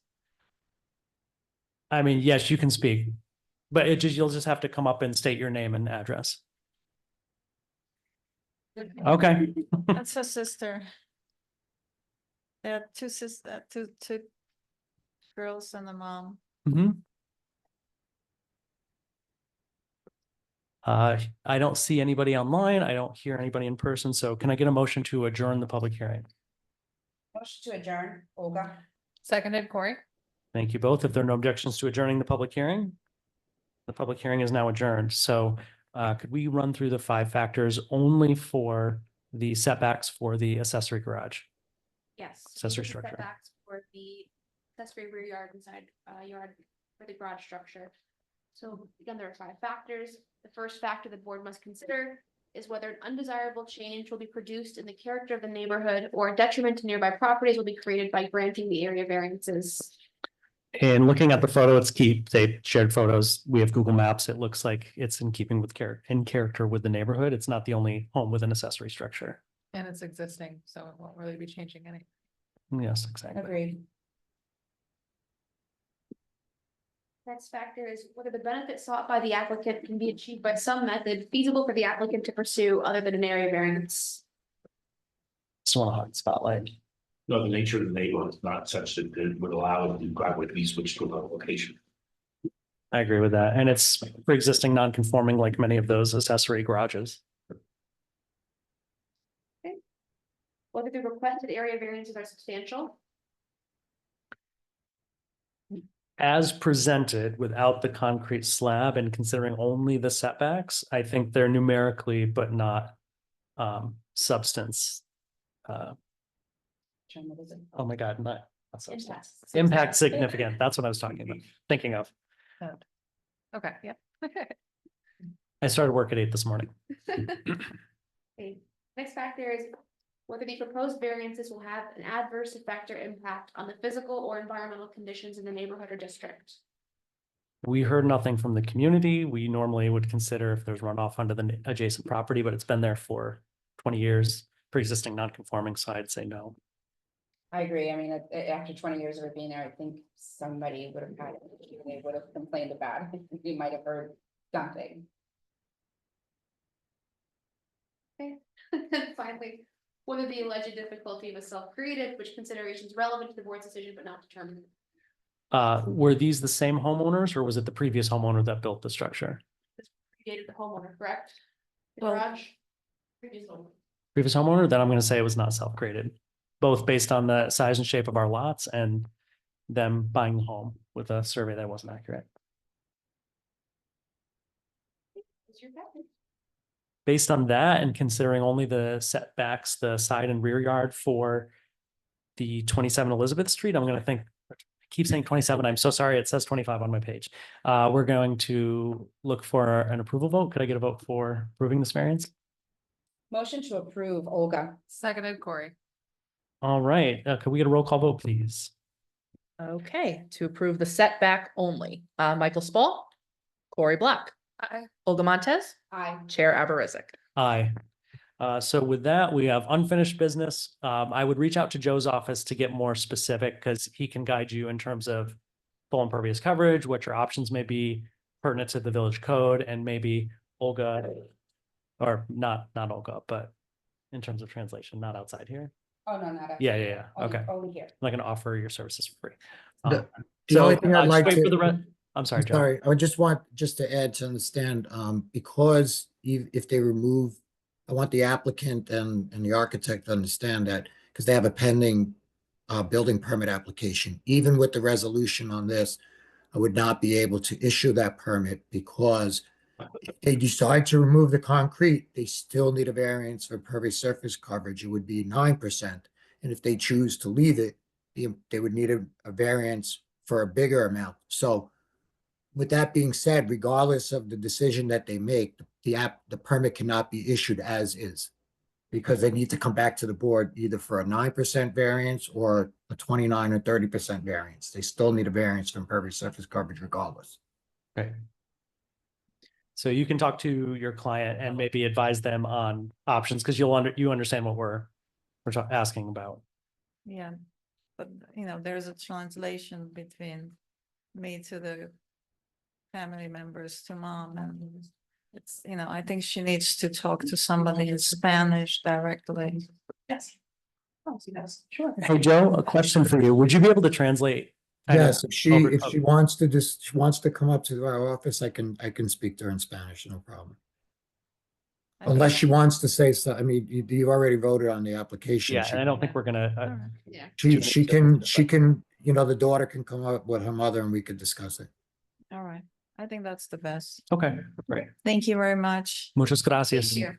I mean, yes, you can speak, but you'll just have to come up and state your name and address. Okay.
That's her sister. There are two girls and a mom.
Mm-hmm. I don't see anybody online. I don't hear anybody in person. So can I get a motion to adjourn the public hearing?
Motion to adjourn, Olga.
Seconded, Corey.
Thank you both. If there are no objections to adjourning the public hearing is now adjourned. So could we run through the 5 factors only for the setbacks for the accessory garage?
Yes.
Accessory
the
structure.
Setbacks for the accessory rear yard and side yard for the garage structure. So again, there are 5 factors. The first factor the board must consider is whether an undesirable change will be produced in the character of the neighborhood or a detriment to nearby properties will be created by granting the area variances.
And looking at the photo, they shared photos. We have Google Maps. It looks like it's in keeping with character with the neighborhood. It's not the only home with an accessory structure.
And it's existing, so it won't really be changing anything.
Yes, exactly.
Agreed.
Next factor is whether the benefit sought by the applicant can be achieved by some method feasible for the applicant to pursue other than an area variance.
Just want a hot spotlight.
No, the nature of the neighborhood is not such that it would allow it to driveway to be switched to another location.
I agree with that. And it's pre-existing non-conforming like many of those accessory garages.
Whether the requested area variances are substantial.
As presented without the concrete slab and considering only the setbacks, I think they're numerically but not substance. Oh my God, not substance. Impact significant. That's what I was talking about, thinking of.
Okay, yeah.
I started work at 8 this morning.
Okay. Next factor is whether the proposed variances will have an adverse effect or impact on the physical or environmental conditions in the neighborhood or district.
We heard nothing from the community. We normally would consider if there's runoff onto the adjacent property, but it's been there for 20 years, pre-existing non-conforming, so I'd say no.
I agree. I mean, after 20 years of it being there, I think somebody would have had it. They would have complained about it. We might have heard something.
Okay. Finally, whether the alleged difficulty was self-created, which consideration is relevant to the board's decision but not determined.
Were these the same homeowners or was it the previous homeowner that built the structure?
Predated the homeowner, correct? The
Well-
garage. Previous homeowner.
Previous homeowner, then I'm going to say it was not self-created, both based on the size and shape of our lots and them buying the home with a survey that wasn't accurate.
What's your factor?
Based on that and considering only the setbacks, the side and rear yard for the 27 Elizabeth Street, I'm going to I keep saying 27. I'm so sorry. It says 25 on my page. We're going to look for an approval vote. Could I get a vote for approving this variance?
Motion to approve, Olga.
Seconded, Corey.
All right. Could we get a roll call vote, please?
Okay, to approve the setback only, Michael Spall, Corey Black, Olga Montez,
Aye.
Chair Aberizic.
Aye. So with that, we have unfinished business. I would reach out to Joe's office to get more specific because he can guide you in terms of full impervious coverage, what your options may be pertinent to the village code, and maybe Olga, or not Olga, but in terms of translation, not outside here.
Oh, no, not.
Yeah. Okay.
Only here.
I'm not going to offer your services for free.
The only thing I'd
just
like
wait
to-
for the I'm sorry, Joe.
Sorry, I would just want, just to add to understand, because if they remove, I want the applicant and the architect to understand that, because they have a pending building permit application, even with the resolution on this, I would not be able to issue that permit because if they decide to remove the concrete, they still need a variance for impervious surface coverage. It would be 9%. And if they choose to leave it, they would need a variance for a bigger amount. So with that being said, regardless of the decision that they make, the permit cannot be issued as is. Because they need to come back to the board either for a 9% variance or a 29 or 30% variance. They still need a variance for impervious surface coverage regardless.
Right. So you can talk to your client and maybe advise them on options because you understand what we're asking about.
Yeah, but there's a translation between me to the family members to mom, and it's, I think she needs to talk to somebody in Spanish directly.
Yes. Oh, yes, sure.
Hey, Joe, a question for you. Would you be able to translate?
Yes, if she wants to come up to our office, I can speak to her in Spanish, no problem. Unless she wants to say so, I mean, you already voted on the application.
Yeah, and I don't think we're gonna,
Yeah.
She can, the daughter can come up with her mother and we could discuss it.
All right, I think that's the best.
okay, great.
Thank you very much.
Muchas gracias.
Thank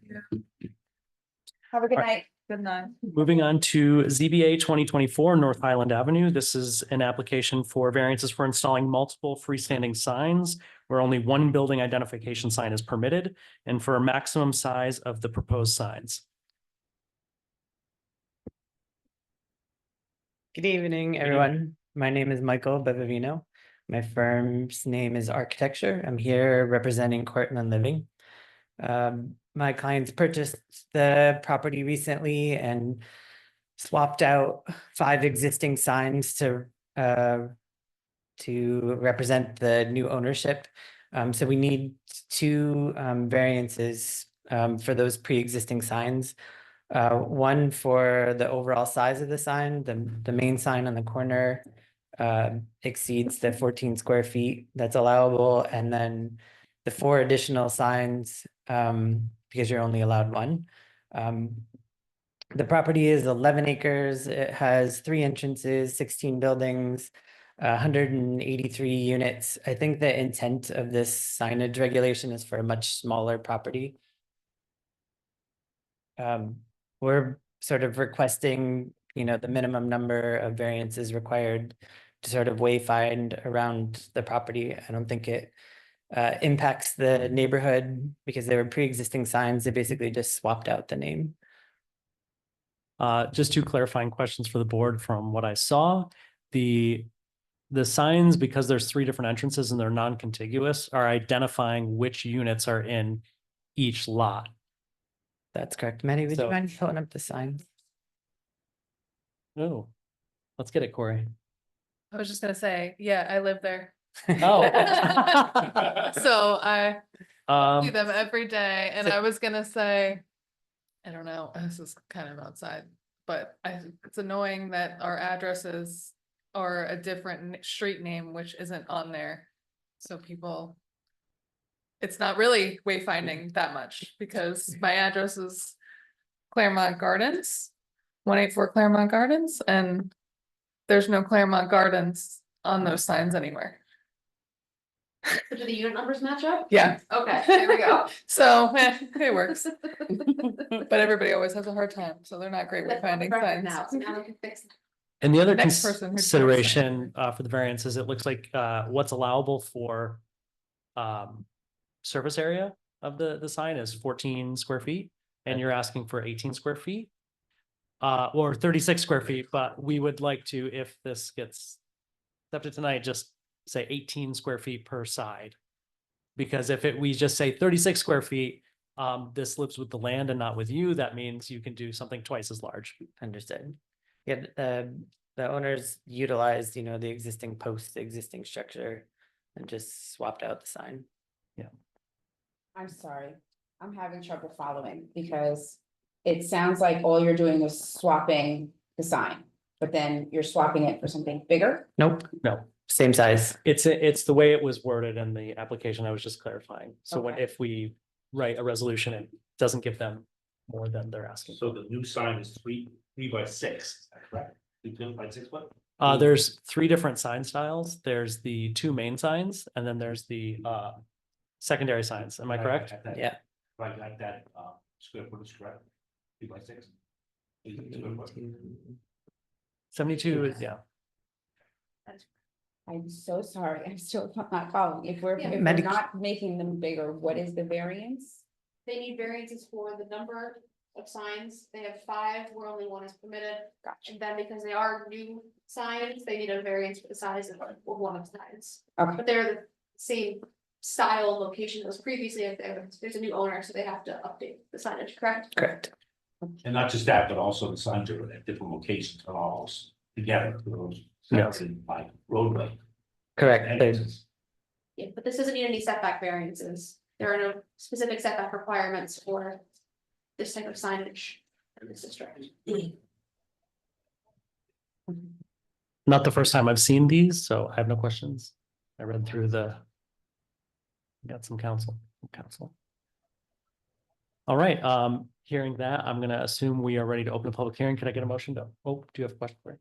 Have a good
All right.
night.
Good night.
Moving on to ZBA 2024 North Highland Avenue. This is an application for variances for installing multiple freestanding signs where only one building identification sign is permitted and for a maximum size of the proposed signs.
Good evening, everyone. My name is Michael Bevavino. My firm's name is Architecture. I'm here representing Cortland Living. My clients purchased the property recently and swapped out 5 existing signs to represent the new ownership. So we need 2 variances for those pre-existing signs. One for the overall size of the sign, the main sign on the corner exceeds the 14 square feet that's allowable, and then the 4 additional signs, because you're only allowed 1. The property is 11 acres. It has 3 entrances, 16 buildings, 183 units. I think the intent of this signage regulation is for a much smaller property. We're sort of requesting, the minimum number of variances required to sort of wayfind around the property. I don't think it impacts the neighborhood because they were pre-existing signs. They basically just swapped out the name.
Just 2 clarifying questions for the board from what I saw. The signs, because there's 3 different entrances and they're non-contiguous, are identifying which units are in each lot.
That's correct. Manny, would you
So-
mind pulling up the signs?
Oh, let's get it, Corey.
I was just gonna say, yeah, I live there.
Oh.
So I see
Um,
them every day and
so-
I was gonna say, I don't know, this is kind of outside, but it's annoying that our addresses are a different street name, which isn't on there. So people, it's not really wayfinding that much because my address is Claremont Gardens, 184 Claremont Gardens, and there's no Claremont Gardens on those signs anywhere.
So do the unit numbers match up?
Yeah.
Okay, there we go.
So, it works, but everybody always has a hard time, so they're not great with finding
Right now,
signs.
so now we can fix it.
And the other
Next person who drives
consideration for the variance is it looks like what's allowable for surface area of the sign is 14 square feet, and you're asking for 18 square feet. Or 36 square feet, but we would like to, if this gets accepted tonight, just say 18 square feet per side. Because if we just say 36 square feet, this lives with the land and not with you, that means you can do something twice as large.
Understood. Yeah, the owners utilized, the existing post, the existing structure, and just swapped out the sign.
I'm sorry, I'm having trouble following because it sounds like all you're doing is swapping the sign, but then you're swapping it for something bigger?
Nope,
No,
same size.
it's the way it was worded in the application. I was just clarifying. So
Okay.
if we write a resolution, it doesn't give them more than they're asking.
So the new sign is 3 by 6, is that correct? 3 by 6 foot?
There's 3 different sign styles. There's the 2 main signs, and then there's the secondary signs. Am I correct?
Yeah.
If I got that square footage correct, 3 by 6.
72 is, yeah.
I'm so sorry, I'm still not following. If we're
Medic-
not making them bigger, what is the variance?
They need variances for the number of signs. They have 5 where only 1 is permitted.
Gotcha.
And then because they are new signs, they need a variance for the size of one of the signs.
Okay.
But they're the same style and location as previously. If there's a new owner, so they have to update the signage, correct?
Correct.
And not just that, but also the signs are at different locations, are all together, those separated by roadway.
Correct.
entrances.
Yeah, but this doesn't need any setback variances. There are no specific setback requirements for this type of signage in this district.
Not the first time I've seen these, so I have no questions. I read through got some counsel. All right, hearing that, I'm gonna assume we are ready to open a public hearing. Could I get a motion to, do you have a question for me?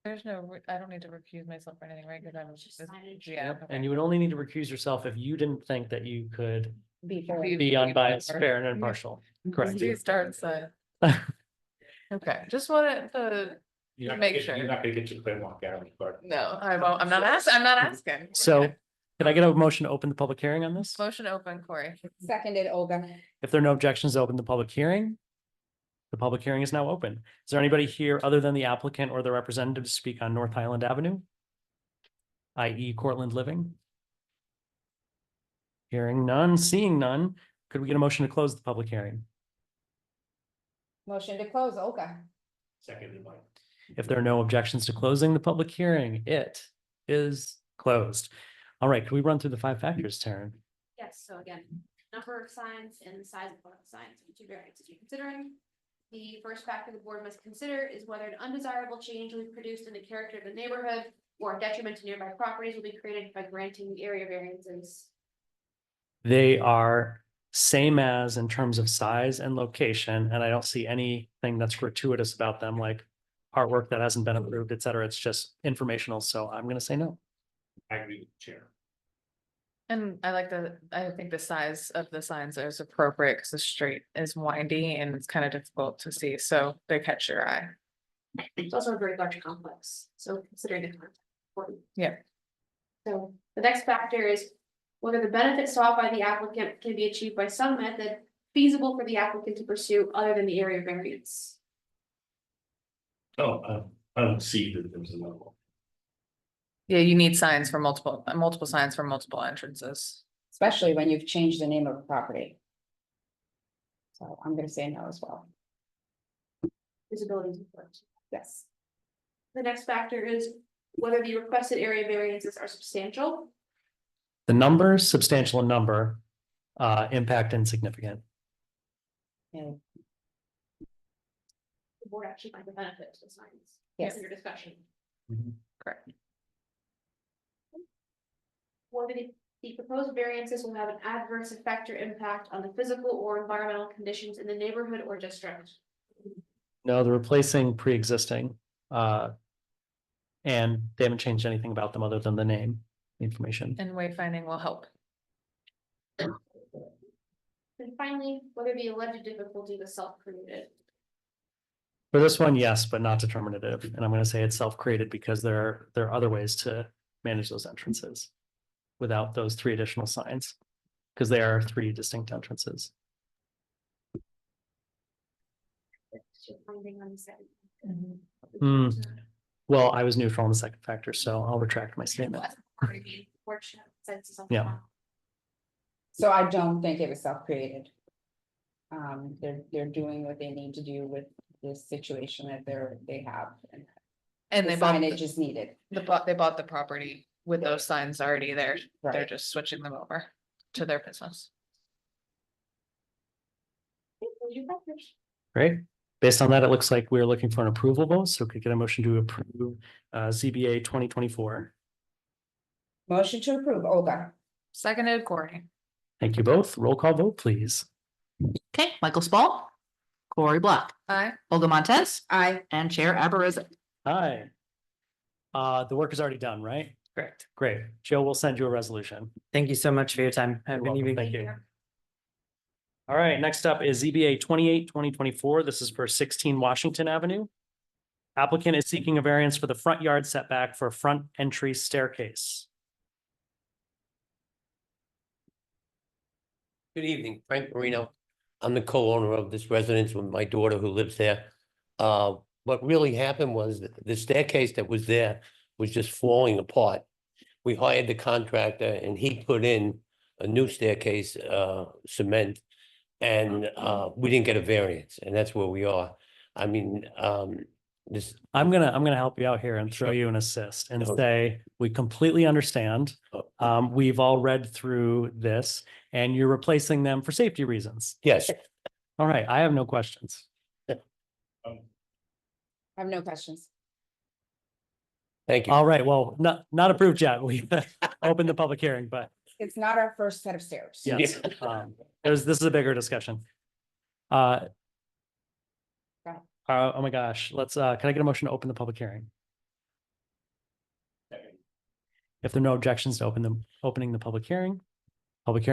There's no, I don't need to recuse myself or anything, right? Because I'm
Just
just,
signage.
yeah.
And you would only need to recuse yourself if you didn't think that you could
Before.
be unbiased, fair and impartial. Correct.
Please start inside. Okay, just wanted to,
You're not
Make
gonna get-
sure.
You're not gonna get your Claremont Galley, but
no, I won't, I'm not asking.
So Could I get a motion to open the public hearing on this?
Motion open, Corey.
Seconded, Olga.
If there are no objections to open the public hearing, the public hearing is now open. Is there anybody here other than the applicant or the representative to speak on North Highland Avenue? i.e. Cortland Living? Hearing none, seeing none, could we get a motion to close the public hearing?
Motion to close, Olga.
Seconded by.
If there are no objections to closing the public hearing, it is closed. All right, can we run through the 5 factors, Taryn?
Yes, so again, number of signs and the size of the signs, are 2 variances you're considering. The first factor the board must consider is whether an undesirable change will be produced in the character of the neighborhood or a detriment to nearby properties will be created by granting area variances.
They are same as in terms of size and location, and I don't see anything that's gratuitous about them, like artwork that hasn't been approved, et cetera. It's just informational, so I'm gonna say no.
I agree with the chair.
And I think the size of the signs is appropriate because the street is windy and it's kind of difficult to see, so they catch your eye.
It's also a very large complex, so considering the context. Important.
Yeah.
So the next factor is whether the benefits sought by the applicant can be achieved by some method feasible for the applicant to pursue other than the area variance.
Oh, I don't see that there's a level.
Yeah, you need signs for multiple signs for multiple entrances.
Especially when you've changed the name of a property. So I'm gonna say no as well.
Visibility is important.
Yes.
The next factor is whether the requested area variances are substantial.
The numbers, substantial in number, impact insignificant.
Yeah.
The board actually find the benefit to the signs.
Yes.
In your discussion.
Correct.
Whether the proposed variances will have an adverse effect or impact on the physical or environmental conditions in the neighborhood or district.
No, they're replacing pre-existing. And they haven't changed anything about them other than the name, information.
And wayfinding will help.
And finally, whether the alleged difficulty was self-created.
For this one, yes, but not determinative. And I'm gonna say it's self-created because there are other ways to manage those entrances without those 3 additional signs, because they are 3 distinct entrances.
Finding on the second.
Hmm. Well, I was neutral on the second factor, so I'll retract my statement. Yeah.
So I don't think it was self-created. They're doing what they need to do with this situation that they have.
And
The
they bought,
signage is needed.
they bought the property with those signs already there. They're
Right.
just switching them over to their business.
Great. Based on that, it looks like we're looking for an approval vote, so could I get a motion to approve ZBA 2024.
Motion to approve, Olga.
Seconded, Corey.
Thank you both. Roll call vote, please.
Okay, Michael Spall, Corey Black,
Aye.
Olga Montez,
Aye.
and Chair Aberrizza.
Hi. The work is already done, right?
Correct.
Great. Joe will send you a resolution.
Thank you so much for your time. Have a
You're
good
welcome.
evening.
Thank you. All right, next up is ZBA 28-2024. This is for 16 Washington Avenue. Applicant is seeking a variance for the front yard setback for a front entry staircase.
Good evening, Frank Marino. I'm the co-owner of this residence with my daughter who lives there. What really happened was that the staircase that was there was just falling apart. We hired the contractor and he put in a new staircase, cement. And we didn't get a variance, and that's where we are. I mean, this,
I'm gonna help you out here and throw you an assist and say, we completely understand. We've all read through this and you're replacing them for safety reasons.
yes,
All right, I have no questions.
I have no questions.
thank you.
All right, well, not approved yet. We opened the public hearing, but
It's not our first set of stairs.
yes, this is a bigger discussion. Oh my gosh, let's, can I get a motion to open the public hearing? If there are no objections to opening the public hearing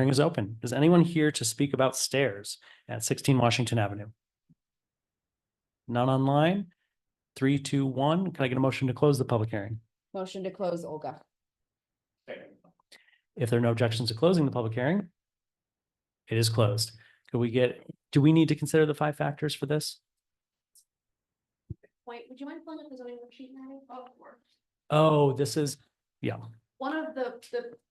is open. Is anyone here to speak about stairs at 16 Washington Avenue? None online? 3, 2, 1. Can I get a motion to close the public hearing?
Motion to close, Olga.
If there are no objections to closing the public hearing, it is closed. Do we need to consider the 5 factors for this?
Point, would you mind pulling up the zoning worksheet now? Oh, or
Oh, this is, yeah,
one of the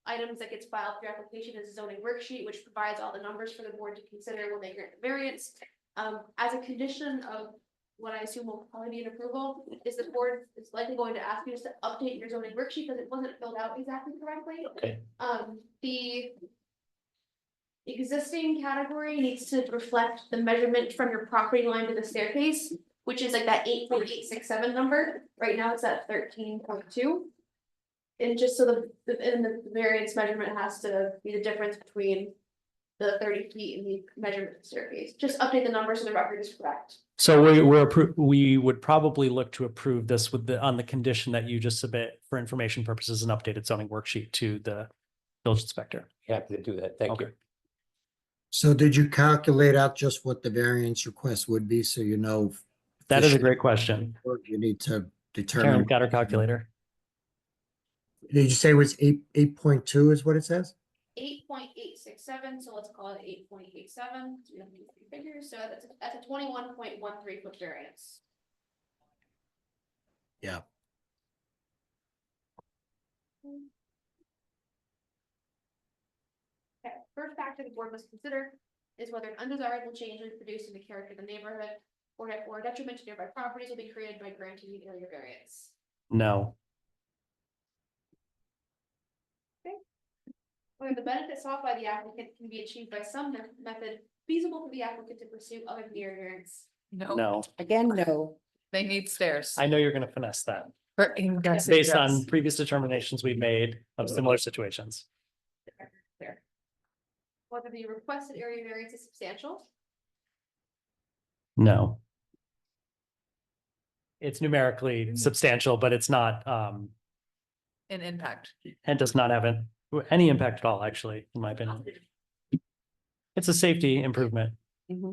items that gets filed for your application is a zoning worksheet, which provides all the numbers for the board to consider when they grant the variance. As a condition of what I assume will probably be an approval, is the board is likely going to ask you to update your zoning worksheet because it wasn't filled out exactly correctly.
okay.
The existing category needs to reflect the measurement from your property line to the staircase, which is like that 8.867 number. Right now it's at 13.2. And just so the variance measurement has to be the difference between the 30 feet and the measurement of the staircase. Just update the numbers so the record is correct.
So we would probably look to approve this on the condition that you just submit for information purposes an updated zoning worksheet to the village inspector.
Happy to do that. Thank you.
Okay.
So did you calculate out just what the variance request would be, so you know?
That is a great question.
You need to
Karen
determine.
got her calculator.
Did you say it was 8.2 is what it says?
8.867, so let's call it 8.87. So we don't need 3 figures, so that's a 21.13 foot variance.
Yeah.
Okay, first factor the board must consider is whether an undesirable change is produced in the character of the neighborhood or a detriment to nearby properties will be created by granting the area variance.
No.
Whether the benefit sought by the applicant can be achieved by some method feasible for the applicant to pursue other than the area variance.
No.
Again, no.
They need stairs.
I know you're gonna finesse that
For ingress
based
egress.
on previous determinations we've made of similar situations.
There. Whether the requested area variance is substantial.
No. It's numerically substantial, but it's not,
An impact.
and does not have any impact at all, actually, in my opinion. It's a safety improvement.
Whether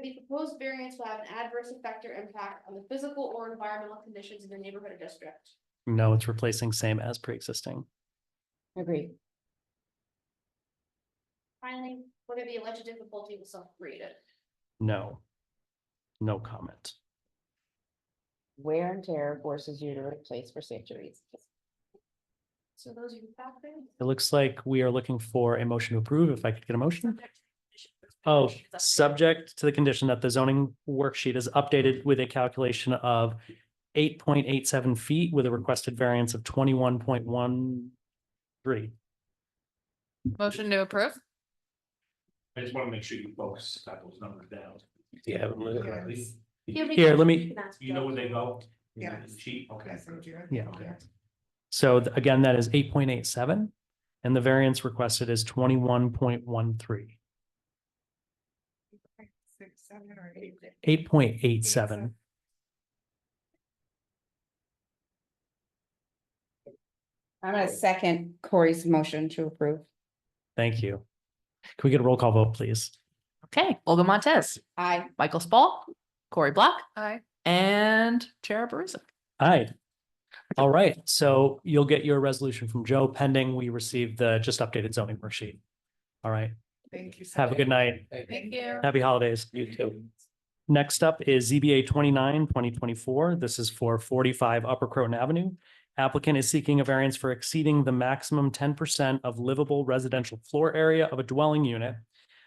the proposed variance will have an adverse effect or impact on the physical or environmental conditions in the neighborhood or district.
No, it's replacing same as pre-existing.
Agreed.
Finally, whether the alleged difficulty was self-created.
No. No comment.
Wear and tear forces you to replace for safety reasons.
So those are your factors.
It looks like we are looking for a motion to approve. If I could get a motion. Oh, subject to the condition that the zoning worksheet is updated with a calculation of 8.87 feet with a requested variance of 21.13.
Motion to approve?
I just want to make sure you folks got those numbers down.
Yeah.
Here, let me,
You know where they go?
Yeah.
Cheap, okay.
yeah. So again, that is 8.87 and the variance requested is 21.13. 8.87.
I'm gonna second Corey's motion to approve.
Thank you. Can we get a roll call vote, please?
Okay, Olga Montez,
Aye.
Michael Spall, Corey Block,
Aye.
and Chair Barisa.
Aye. All right, so you'll get your resolution from Joe pending we receive the just updated zoning worksheet. All right,
Thank you.
have a good night.
Thank you.
Happy holidays. You too. Next up is ZBA 29-2024. This is for 45 Upper Croton Avenue. Applicant is seeking a variance for exceeding the maximum 10% of livable residential floor area of a dwelling unit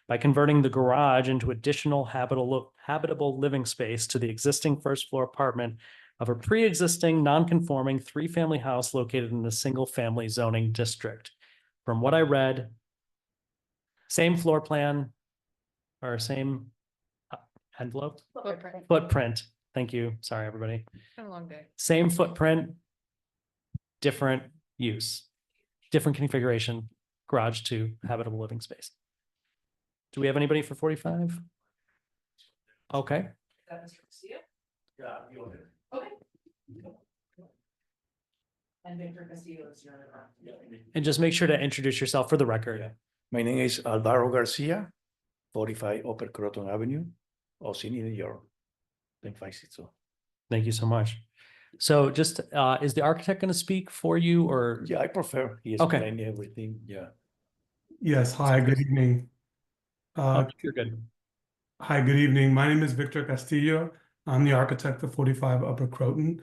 by converting the garage into additional habitable living space to the existing first floor apartment of a pre-existing non-conforming 3-family house located in the single-family zoning district. From what I read, same floor plan or same envelope, footprint. Thank you. Sorry, everybody.
Been a long day.
Same footprint, different use, different configuration, garage to habitable living space. Do we have anybody for 45? Okay,
Yeah, you'll hit.
Okay.
And Victor Castillo is your.
and just make sure to introduce yourself for the record.
My name is Alvaro Garcia, 45 Upper Croton Avenue, Oceanside, New York. 1056.
Thank you so much. So just, is the architect going to speak for you or?
Yeah, I prefer he
Okay.
explain everything, yeah.
Yes, hi, good evening.
You're good.
Hi, good evening. My name is Victor Castillo. I'm the architect of 45 Upper Croton.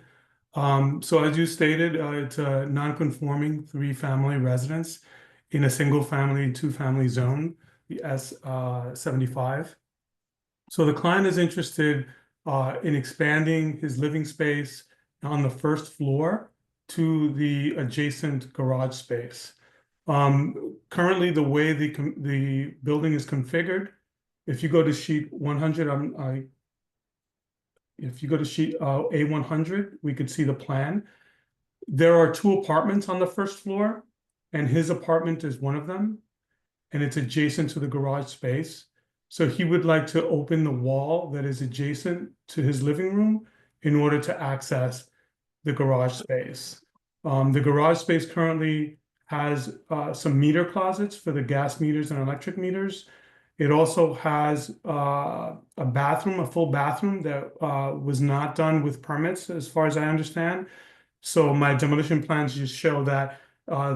So as you stated, it's a non-conforming three-family residence in a single-family, two-family zone, the S75. So the client is interested in expanding his living space on the first floor to the adjacent garage space. Currently, the way the building is configured, if you go to sheet 100, if you go to sheet A100, we could see the plan. There are two apartments on the first floor, and his apartment is one of them, and it's adjacent to the garage space. So he would like to open the wall that is adjacent to his living room in order to access the garage space. The garage space currently has some meter closets for the gas meters and electric meters. It also has a bathroom, a full bathroom that was not done with permits, as far as I understand. So my demolition plans just show that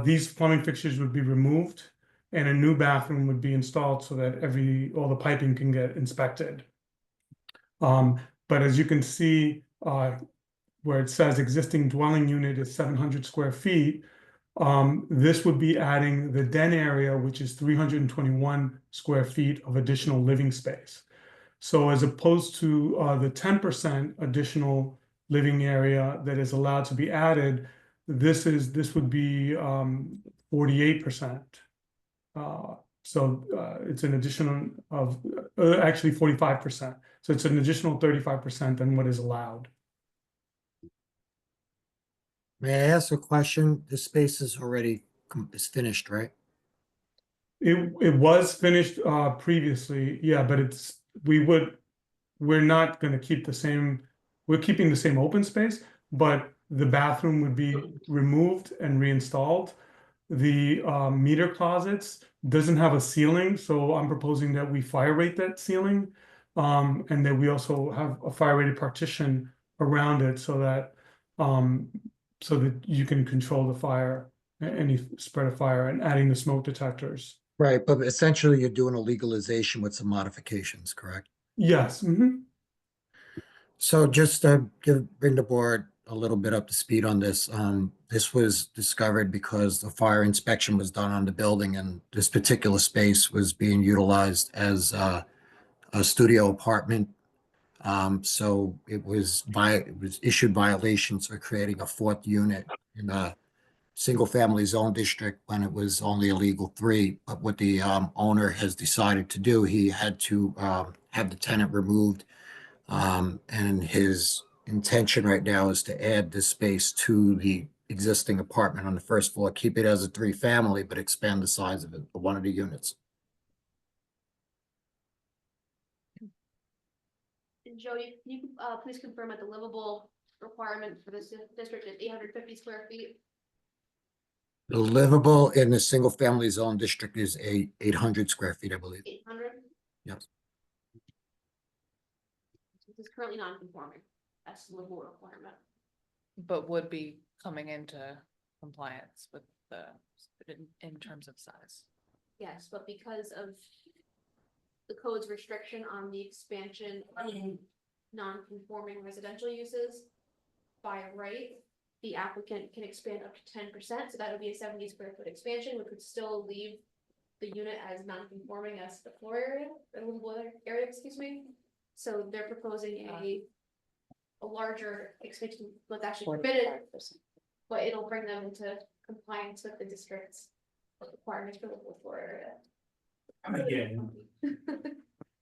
these plumbing fixtures would be removed and a new bathroom would be installed so that all the piping can get inspected. But as you can see, where it says existing dwelling unit is 700 square feet, this would be adding the den area, which is 321 square feet of additional living space. So as opposed to the 10% additional living area that is allowed to be added, this would be 48%. So it's an additional of actually 45%. So it's an additional 35% than what is allowed.
May I ask a question? The space is already is finished, right?
It was finished previously, yeah, but we're not going to keep the same. We're keeping the same open space, but the bathroom would be removed and reinstalled. The meter closets doesn't have a ceiling, so I'm proposing that we fire rate that ceiling, and that we also have a fire rated partition around it so that you can control the fire, any spread of fire, and adding the smoke detectors.
Right, but essentially you're doing a legalization with some modifications, correct?
Yes.
So just to bring the board a little bit up to speed on this, this was discovered because the fire inspection was done on the building and this particular space was being utilized as a studio apartment. So it was issued violations for creating a fourth unit in a single family zone district when it was only a legal 3. But what the owner has decided to do, he had to have the tenant removed. And his intention right now is to add this space to the existing apartment on the first floor, keep it as a 3-family, but expand the size of it, one of the units.
And Joe, can you please confirm that the livable requirement for this district is 850 square feet?
The livable in the single family zone district is 800 square feet, I believe.
800?
Yes.
This is currently non-conforming. That's the livable requirement.
But would be coming into compliance with in terms of size.
Yes, but because of the code's restriction on the expansion of non-conforming residential uses, by right, the applicant can expand up to 10%, so that would be a 70 square foot expansion, which would still leave the unit as non-conforming as the floor area, or livable area, excuse me. So they're proposing a larger expansion, what's actually forbidden, but it'll bring them into compliance with the district's requirements for livable floor area.
Again,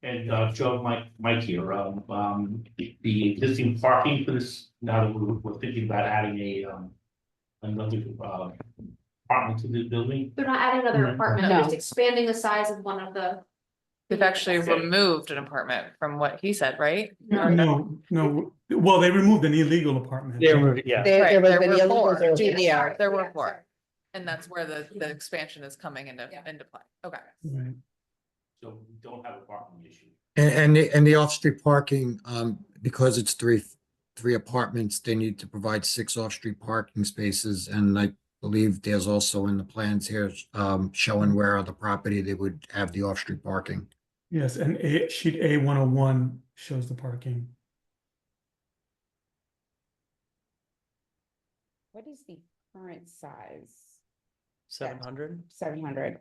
and Joe, Mike here, the existing parking for this, now that we're thinking about adding another apartment to the building.
They're not adding another apartment, they're
No.
just expanding the size of one of the.
They've actually removed an apartment from what he said, right?
No. Well, they removed an illegal apartment.
Yeah.
Right,
was
there
an
were
illegal
4.
studio.
Yeah, there were
Yeah,
4.
sorry.
And that's where the expansion is coming into play. Okay.
Right.
So we don't have a parking issue.
And the off-street parking, because it's three apartments, they need to provide 6 off-street parking spaces, and I believe there's also in the plans here, showing where on the property they would have the off-street parking.
Yes, and sheet A101 shows the parking.
What is the current size?
700.
700.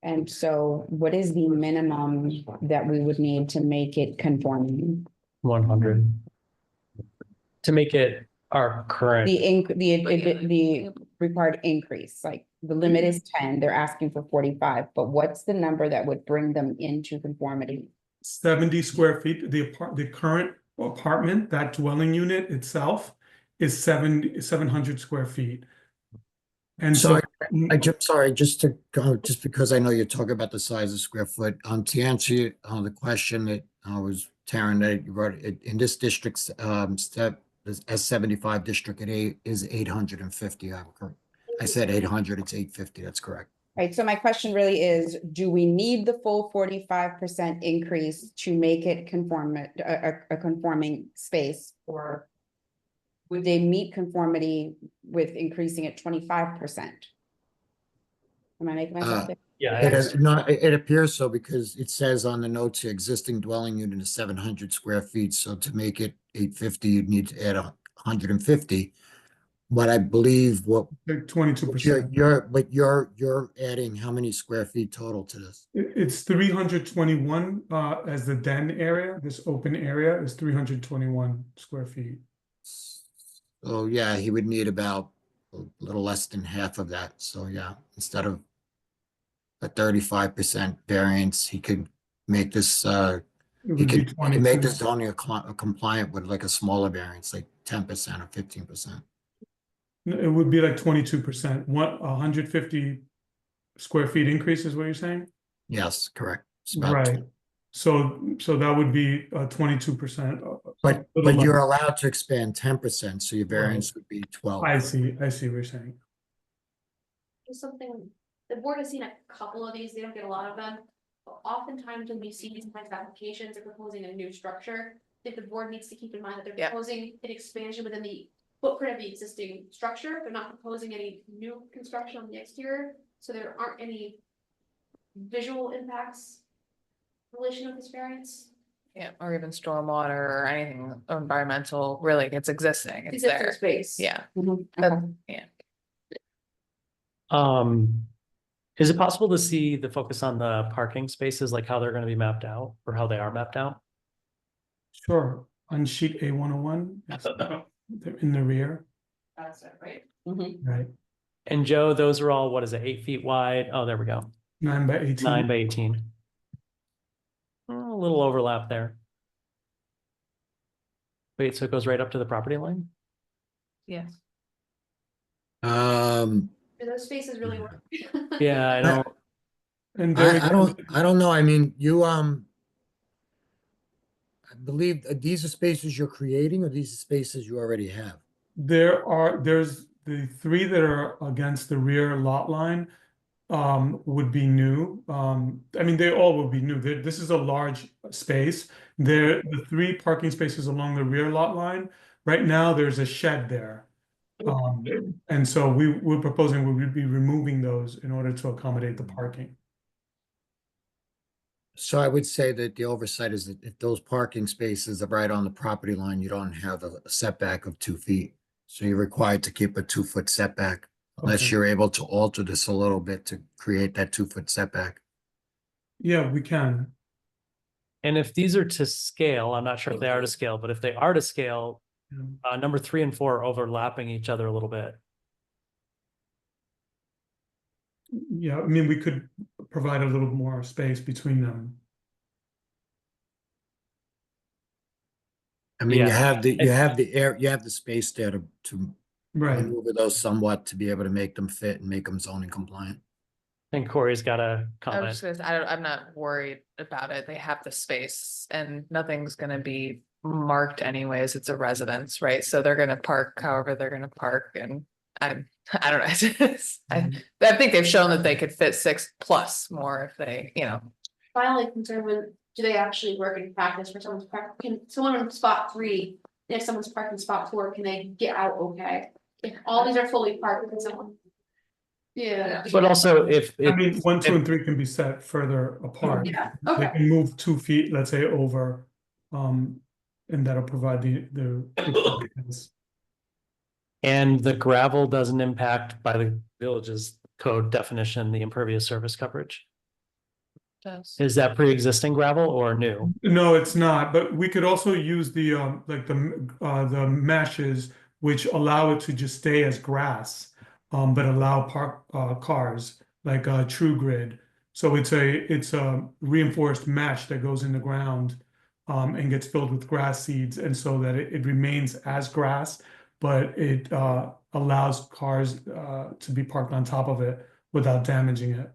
And so what is the minimum that we would need to make it conforming?
100. To make it our current.
The required increase, like the limit is 10, they're asking for 45, but what's the number that would bring them into conformity?
70 square feet, the current apartment, that dwelling unit itself is 700 square feet. And so,
I just, sorry, just to go, just because I know you're talking about the size of square foot, to answer you, the question that was Taryn, that you wrote, in this district, step, this S75 district, it is 850. I said 800, it's 850, that's correct.
Right, so my question really is, do we need the full 45% increase to make it conform, a conforming space, or would they meet conformity with increasing it 25%? Am I making myself clear?
Yeah.
It is not, it appears so because it says on the notes, the existing dwelling unit is 700 square feet. So to make it 850, you'd need to add 150. But I believe what
22%.
but you're adding how many square feet total to this?
It's 321 as the den area. This open area is 321 square feet.
So yeah, he would need about a little less than half of that. So yeah, instead of a 35% variance, he could make this he could make this zoning compliant with like a smaller variance, like 10% or 15%.
It would be like 22%. 150 square feet increase is what you're saying?
Yes, correct. It's about
Right. So that would be 22%.
But you're allowed to expand 10%, so your variance would be 12.
I see what you're saying.
Just something, the board has seen a couple of these, they don't get a lot of them. But oftentimes when we see these kinds of applications, they're proposing a new structure. I think the board needs to keep in mind that they're proposing an expansion within the footprint of the existing structure. They're not proposing any new construction on the exterior, so there aren't any visual impacts in relation of this variance.
Yeah, or even stormwater or anything environmental, really, it's existing, it's
Existing
there.
space.
Yeah. Yeah.
Is it possible to see the focus on the parking spaces, like how they're going to be mapped out or how they are mapped out?
Sure. On sheet A101, yes. They're in the rear.
That's it, right?
Right.
And Joe, those are all, what is it, 8 feet wide? Oh, there we go.
9 by 18.
9 by 18. Oh, a little overlap there. Wait, so it goes right up to the property line?
Yes.
Um,
Do those spaces really work?
Yeah, I know.
And
I don't know. I mean, you, I believe these are spaces you're creating, or these are spaces you already have?
There's the 3 that are against the rear lot line would be new. I mean, they all will be new. This is a large space. The 3 parking spaces along the rear lot line, right now there's a shed there. And so we're proposing we would be removing those in order to accommodate the parking.
So I would say that the oversight is that if those parking spaces are right on the property line, you don't have a setback of 2 feet. So you're required to keep a 2-foot setback unless
Okay.
you're able to alter this a little bit to create that 2-foot setback.
Yeah, we can.
And if these are to scale, I'm not sure if they are to scale, but if they are to scale, number 3 and 4 are overlapping each other a little bit.
Yeah, I mean, we could provide a little more space between them.
I mean,
Yeah.
you have the space there to
Right.
maneuver those somewhat to be able to make them fit and make them zoning compliant.
I think Corey's got a
I was
comment.
just gonna say, I'm not worried about it. They have the space and nothing's gonna be marked anyways. It's a residence, right? So they're gonna park however they're gonna park, and I don't know. I think they've shown that they could fit 6+ more if they,
My only concern with, do they actually work in practice for someone's practice? Can someone on spot 3 if someone's parking spot 4, can they get out okay? If all these are fully parked, then someone. Yeah.
But also if
I mean, 1, 2, and 3 can be set further apart.
Yeah,
They
okay.
can move 2 feet, let's say, over, and that'll provide the
And the gravel doesn't impact by the village's code definition, the impervious surface coverage? Is that pre-existing gravel or new?
No, it's not, but we could also use the like the meshes which allow it to just stay as grass, but allow cars like True Grid. So it's a reinforced mesh that goes in the ground and gets filled with grass seeds, and so that it remains as grass, but it allows cars to be parked on top of it without damaging it.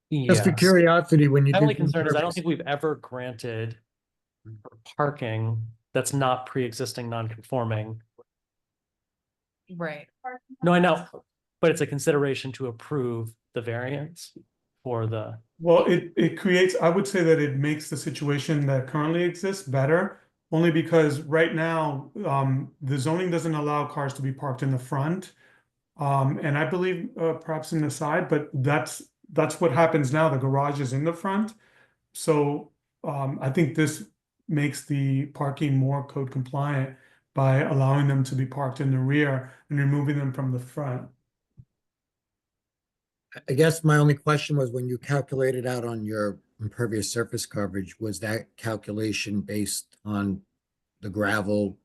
Just for
Yes.
curiosity, when you
My
did
only
the
concern is I don't
impervious-
think we've ever granted parking that's not pre-existing non-conforming.
Right.
No, I know, but it's a consideration to approve the variance for the,
Well, it creates, I would say that it makes the situation that currently exists better, only because right now, the zoning doesn't allow cars to be parked in the front. And I believe perhaps in the side, but that's what happens now. The garage is in the front. So I think this makes the parking more code compliant by allowing them to be parked in the rear and removing them from the front.
I guess my only question was when you calculated out on your impervious surface coverage, was that calculation based on the gravel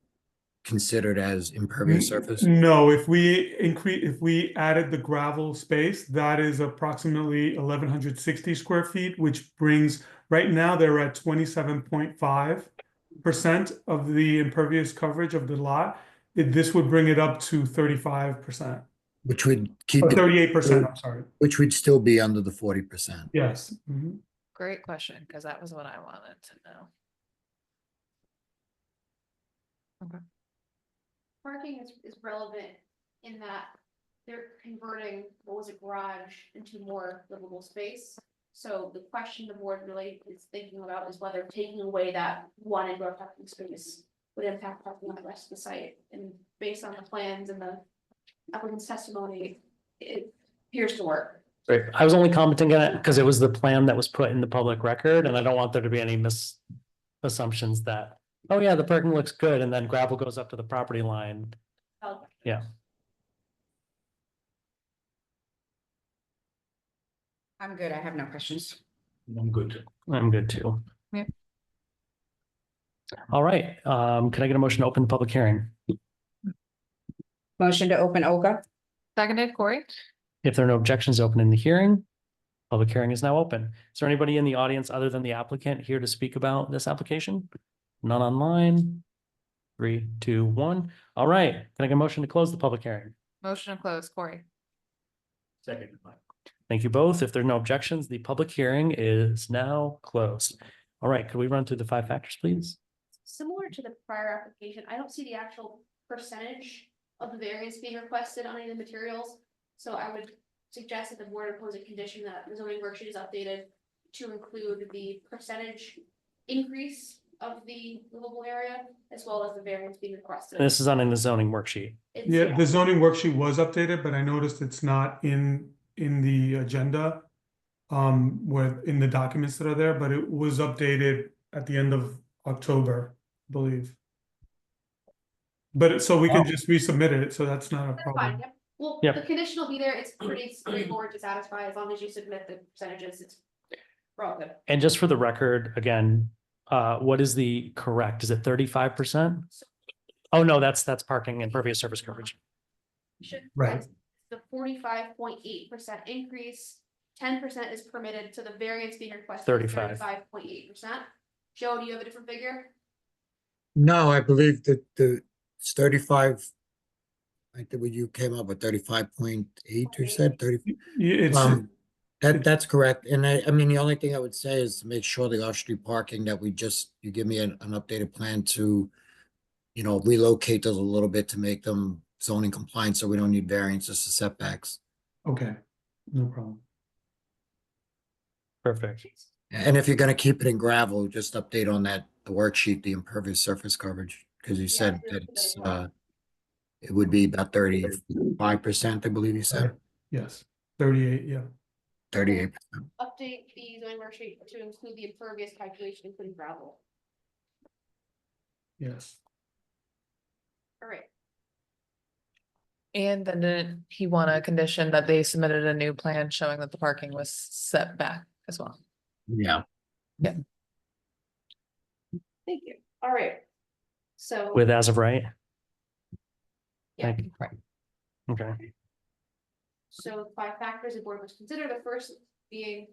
considered as impervious surface?
No, if we added the gravel space, that is approximately 1,160 square feet, which brings, right now, they're at 27.5% of the impervious coverage of the lot. This would bring it up to 35%.
Which would keep
Or
it.
38%, I'm sorry.
Which would still be under the 40%.
Yes. Mhm.
Great question, because that was what I wanted to know. Okay.
Parking is relevant in that they're converting what was a garage into more livable space. So the question the board really is thinking about is whether taking away that one indoor parking space would impact parking on the rest of the site. And based on the plans and the applicant's testimony, it appears to work.
right, I was only commenting on it because it was the plan that was put in the public record, and I don't want there to be any assumptions that, oh yeah, the parking looks good, and then gravel goes up to the property line. Yeah.
I'm good. I have no questions.
I'm good.
I'm good too.
Yeah.
All right, can I get a motion to open the public hearing?
Motion to open Olga.
Seconded, Corey?
If there are no objections, opening the hearing. Public hearing is now open. Is there anybody in the audience other than the applicant here to speak about this application? None online. 3, 2, 1. All right, can I get a motion to close the public hearing?
Motion to close, Corey.
Second.
Thank you both. If there are no objections, the public hearing is now closed. All right, could we run through the 5 factors, please?
Similar to the prior application, I don't see the actual percentage of the variance being requested on any of the materials. So I would suggest that the board impose a condition that the zoning worksheet is updated to include the percentage increase of the livable area as well as the variance being requested.
And this is in the zoning worksheet.
It's-
Yeah, the zoning worksheet was updated, but I noticed it's not in the agenda. In the documents that are there, but it was updated at the end of October, I believe. But so we can just resubmit it, so that's not a
That's fine,
problem.
yep. Well,
Yep.
the condition will be there. It's pretty straightforward to satisfy as long as you submit the percentages. We're all good.
And just for the record, again, what is the correct? Is it 35%? Oh, no, that's parking and impervious surface coverage.
Should.
Right.
that's The 45.8% increase, 10% is permitted, so the variance being requested.
35.
35.8%. Joe, do you have a different figure?
No, I believe that it's 35. I think what you came up with 35.8 or said 30.
Yeah,
That's correct. And I mean, the only thing I would say is to make sure the off-street parking that you give me an updated plan to, relocate those a little bit to make them zoning compliant, so we don't need variances to setbacks.
okay, no problem.
Perfect.
And if you're gonna keep it in gravel, just update on that, the worksheet, the impervious surface coverage, because you said that it's, it would be about 35%, I believe you said,
Yes, 38, yeah.
38.
Update the zoning worksheet to include the impervious calculation, including gravel.
Yes.
All right.
And then did he want a condition that they submitted a new plan showing that the parking was set back as well?
Yeah.
Thank you. All right. So.
With as of right?
Yeah,
Thank you.
right.
Okay.
So 5 factors the board must consider, the first being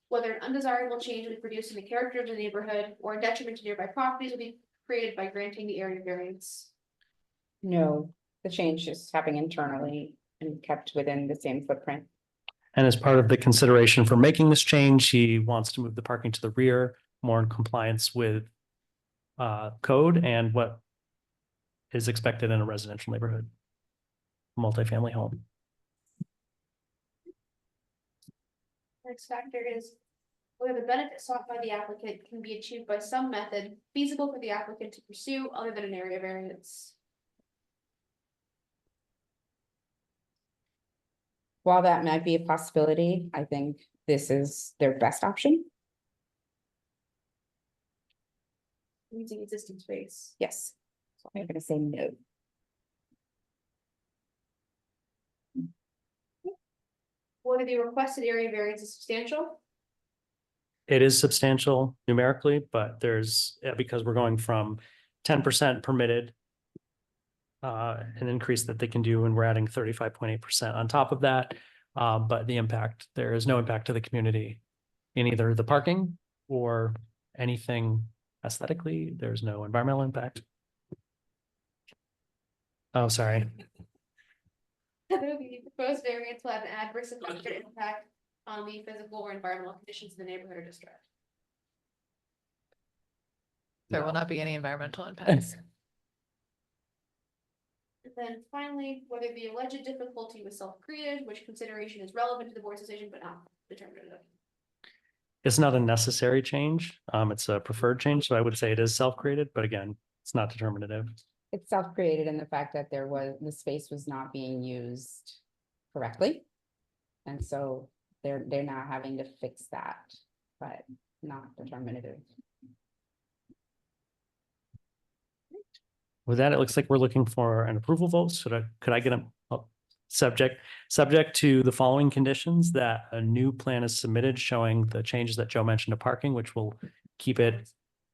whether an undesirable change will be produced in the character of the neighborhood or a detriment to nearby properties will be created by granting the area variance.
No, the change is happening internally and kept within the same footprint.
And as part of the consideration for making this change, he wants to move the parking to the rear, more in compliance with code and what is expected in a residential neighborhood, multifamily home.
Next factor is whether the benefit sought by the applicant can be achieved by some method feasible for the applicant to pursue other than an area variance.
While that might be a possibility, I think this is their best option.
Using existing space.
Yes. So I'm gonna say no.
Whether the requested area variance is substantial.
It is substantial numerically, but there's, because we're going from 10% permitted. An increase that they can do, and we're adding 35.8% on top of that. But the impact, there is no impact to the community in either the parking or anything aesthetically. There's no environmental impact. Oh, sorry.
Whether the proposed variance will have an adverse impact on the physical or environmental conditions in the neighborhood or district.
There will not be any environmental impacts.
And then finally, whether the alleged difficulty was self-created, which consideration is relevant to the board's decision but not determinative.
It's not a necessary change. It's a preferred change, so I would say it is self-created, but again, it's not determinative.
It's self-created in the fact that the space was not being used correctly. And so they're now having to fix that, but not determinative.
With that, it looks like we're looking for an approval vote. So could I get a subject to the following conditions: that a new plan is submitted showing the changes that Joe mentioned to parking, which will keep it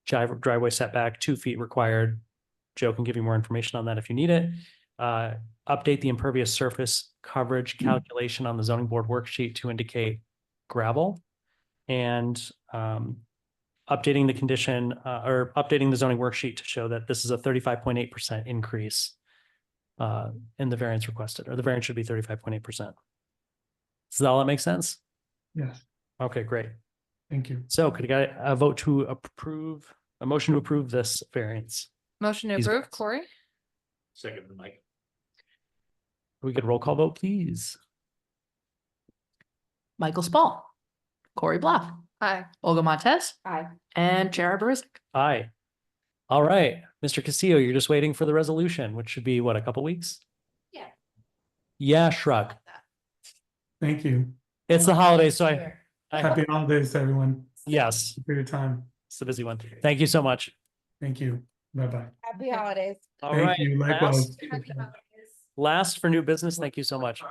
driveway setback 2 feet required. Joe can give you more information on that if you need it. Update the impervious surface coverage calculation on the zoning board worksheet to indicate gravel, and updating the condition or updating the zoning worksheet to show that this is a 35.8% increase in the variance requested, or the variance should be 35.8%. Does all that make sense?
Yes.
Okay, great.
Thank you.
So could I get a vote to approve, a motion to approve this variance?
Motion to
These
approve,
votes.
Corey?
Second, Mike.
We could roll call vote, please.
Michael Spall, Corey Bluff,
Aye.
Olga Montez,
Aye.
and Chair Barisic.
Aye. All right, Mr. Castillo, you're just waiting for the resolution, which should be what, a couple weeks?
Yeah.
Yeah, shrug.
Thank you.
It's the holidays, so I
Happy holidays, everyone.
yes,
For your time.
it's a busy one. Thank you so much.
Thank you. Bye-bye.
Happy holidays.
All
Thank
right,
you. Likewise.
last for new business, thank you so much.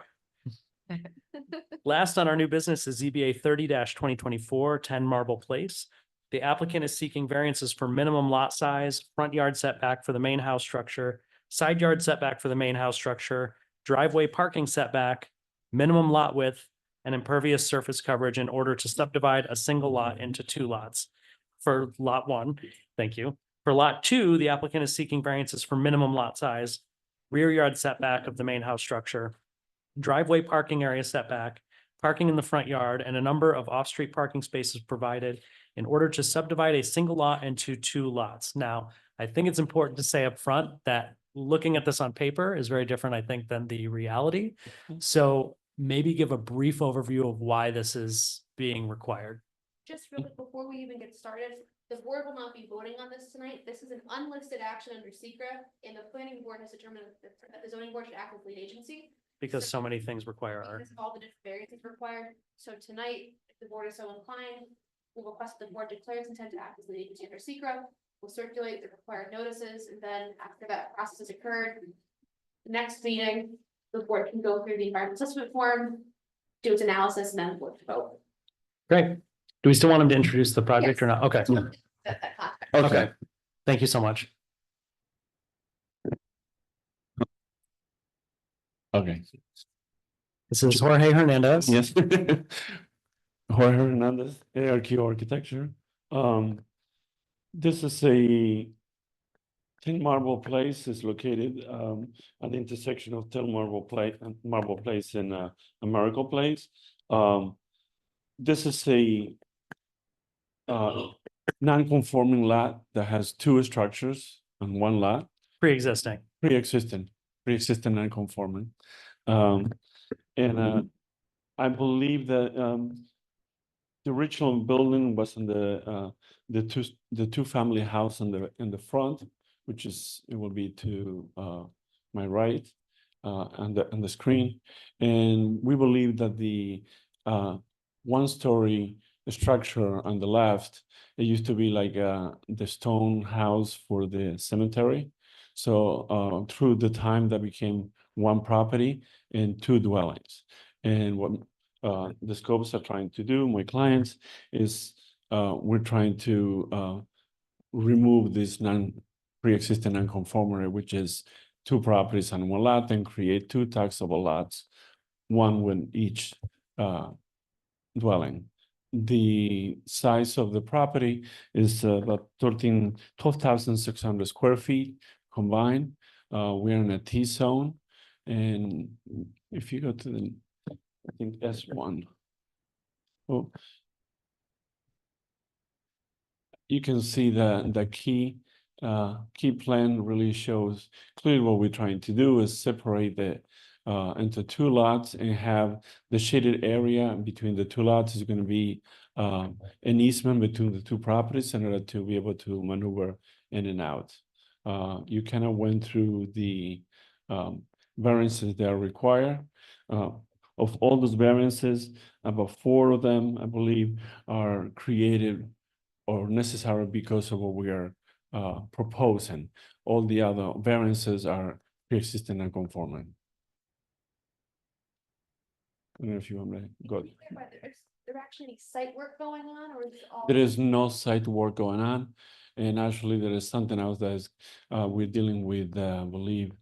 Last on our new business is ZBA 30-2024, 10 Marble Place. The applicant is seeking variances for minimum lot size, front yard setback for the main house structure, side yard setback for the main house structure, driveway parking setback, minimum lot width, and impervious surface coverage in order to subdivide a single lot into 2 lots. For lot 1, thank you. For lot 2, the applicant is seeking variances for minimum lot size, rear yard setback of the main house structure, driveway parking area setback, parking in the front yard, and a number of off-street parking spaces provided in order to subdivide a single lot into 2 lots. Now, I think it's important to say up front that looking at this on paper is very different, I think, than the reality. So maybe give a brief overview of why this is being required.
just real quick, before we even get started, the board will not be voting on this tonight. This is an unlisted action under secret, and the planning board has determined that the zoning board should act as lead agency.
Because so many things require our,
Because all the different variances required. So tonight, if the board is so inclined, we'll request that the board declares intent to act as lead agency under secret. We'll circulate the required notices, and then after that process has occurred, the next meeting, the board can go through the environmental assessment form, do its analysis, and then the board can vote.
great. Do we still want him to introduce the project or not? Okay,
That context.
okay. Thank you so much.
Okay.
This is Jorge Hernandez.
Yes. Jorge Hernandez, ARQ Architecture. This is a Tin Marble Place is located at the intersection of Tin Marble Place and Americal Place. This is a non-conforming lot that has two structures on one lot.
Pre-existing.
Pre-existing non-conforming. I believe that the original building was in the two-family house in the front, which is, it will be to my right on the screen. And we believe that the one-story structure on the left, it used to be like the stone house for the cemetery. So through the time that became one property and two dwellings. And what the scopes are trying to do, my clients, is we're trying to remove this pre-existing non-conformity, which is two properties on one lot, and create two taxable lots, one with each dwelling. The size of the property is about 12,600 square feet combined. We're in a T zone, and if you go to the, I think S1. Oh, you can see the key plan really shows clearly what we're trying to do is separate the into two lots and have the shaded area between the two lots is going to be an easement between the two properties in order to be able to maneuver in and out. You kind of went through the variances that are required. Of all those variances, about 4 of them, I believe, are created or necessary because of what we are proposing. All the other variances are pre-existing and conforming. I don't know if you want to go.
Is there actually any site work going on, or is it all?
There is no site work going on. And actually, there is something else that is, we're dealing with, I believe,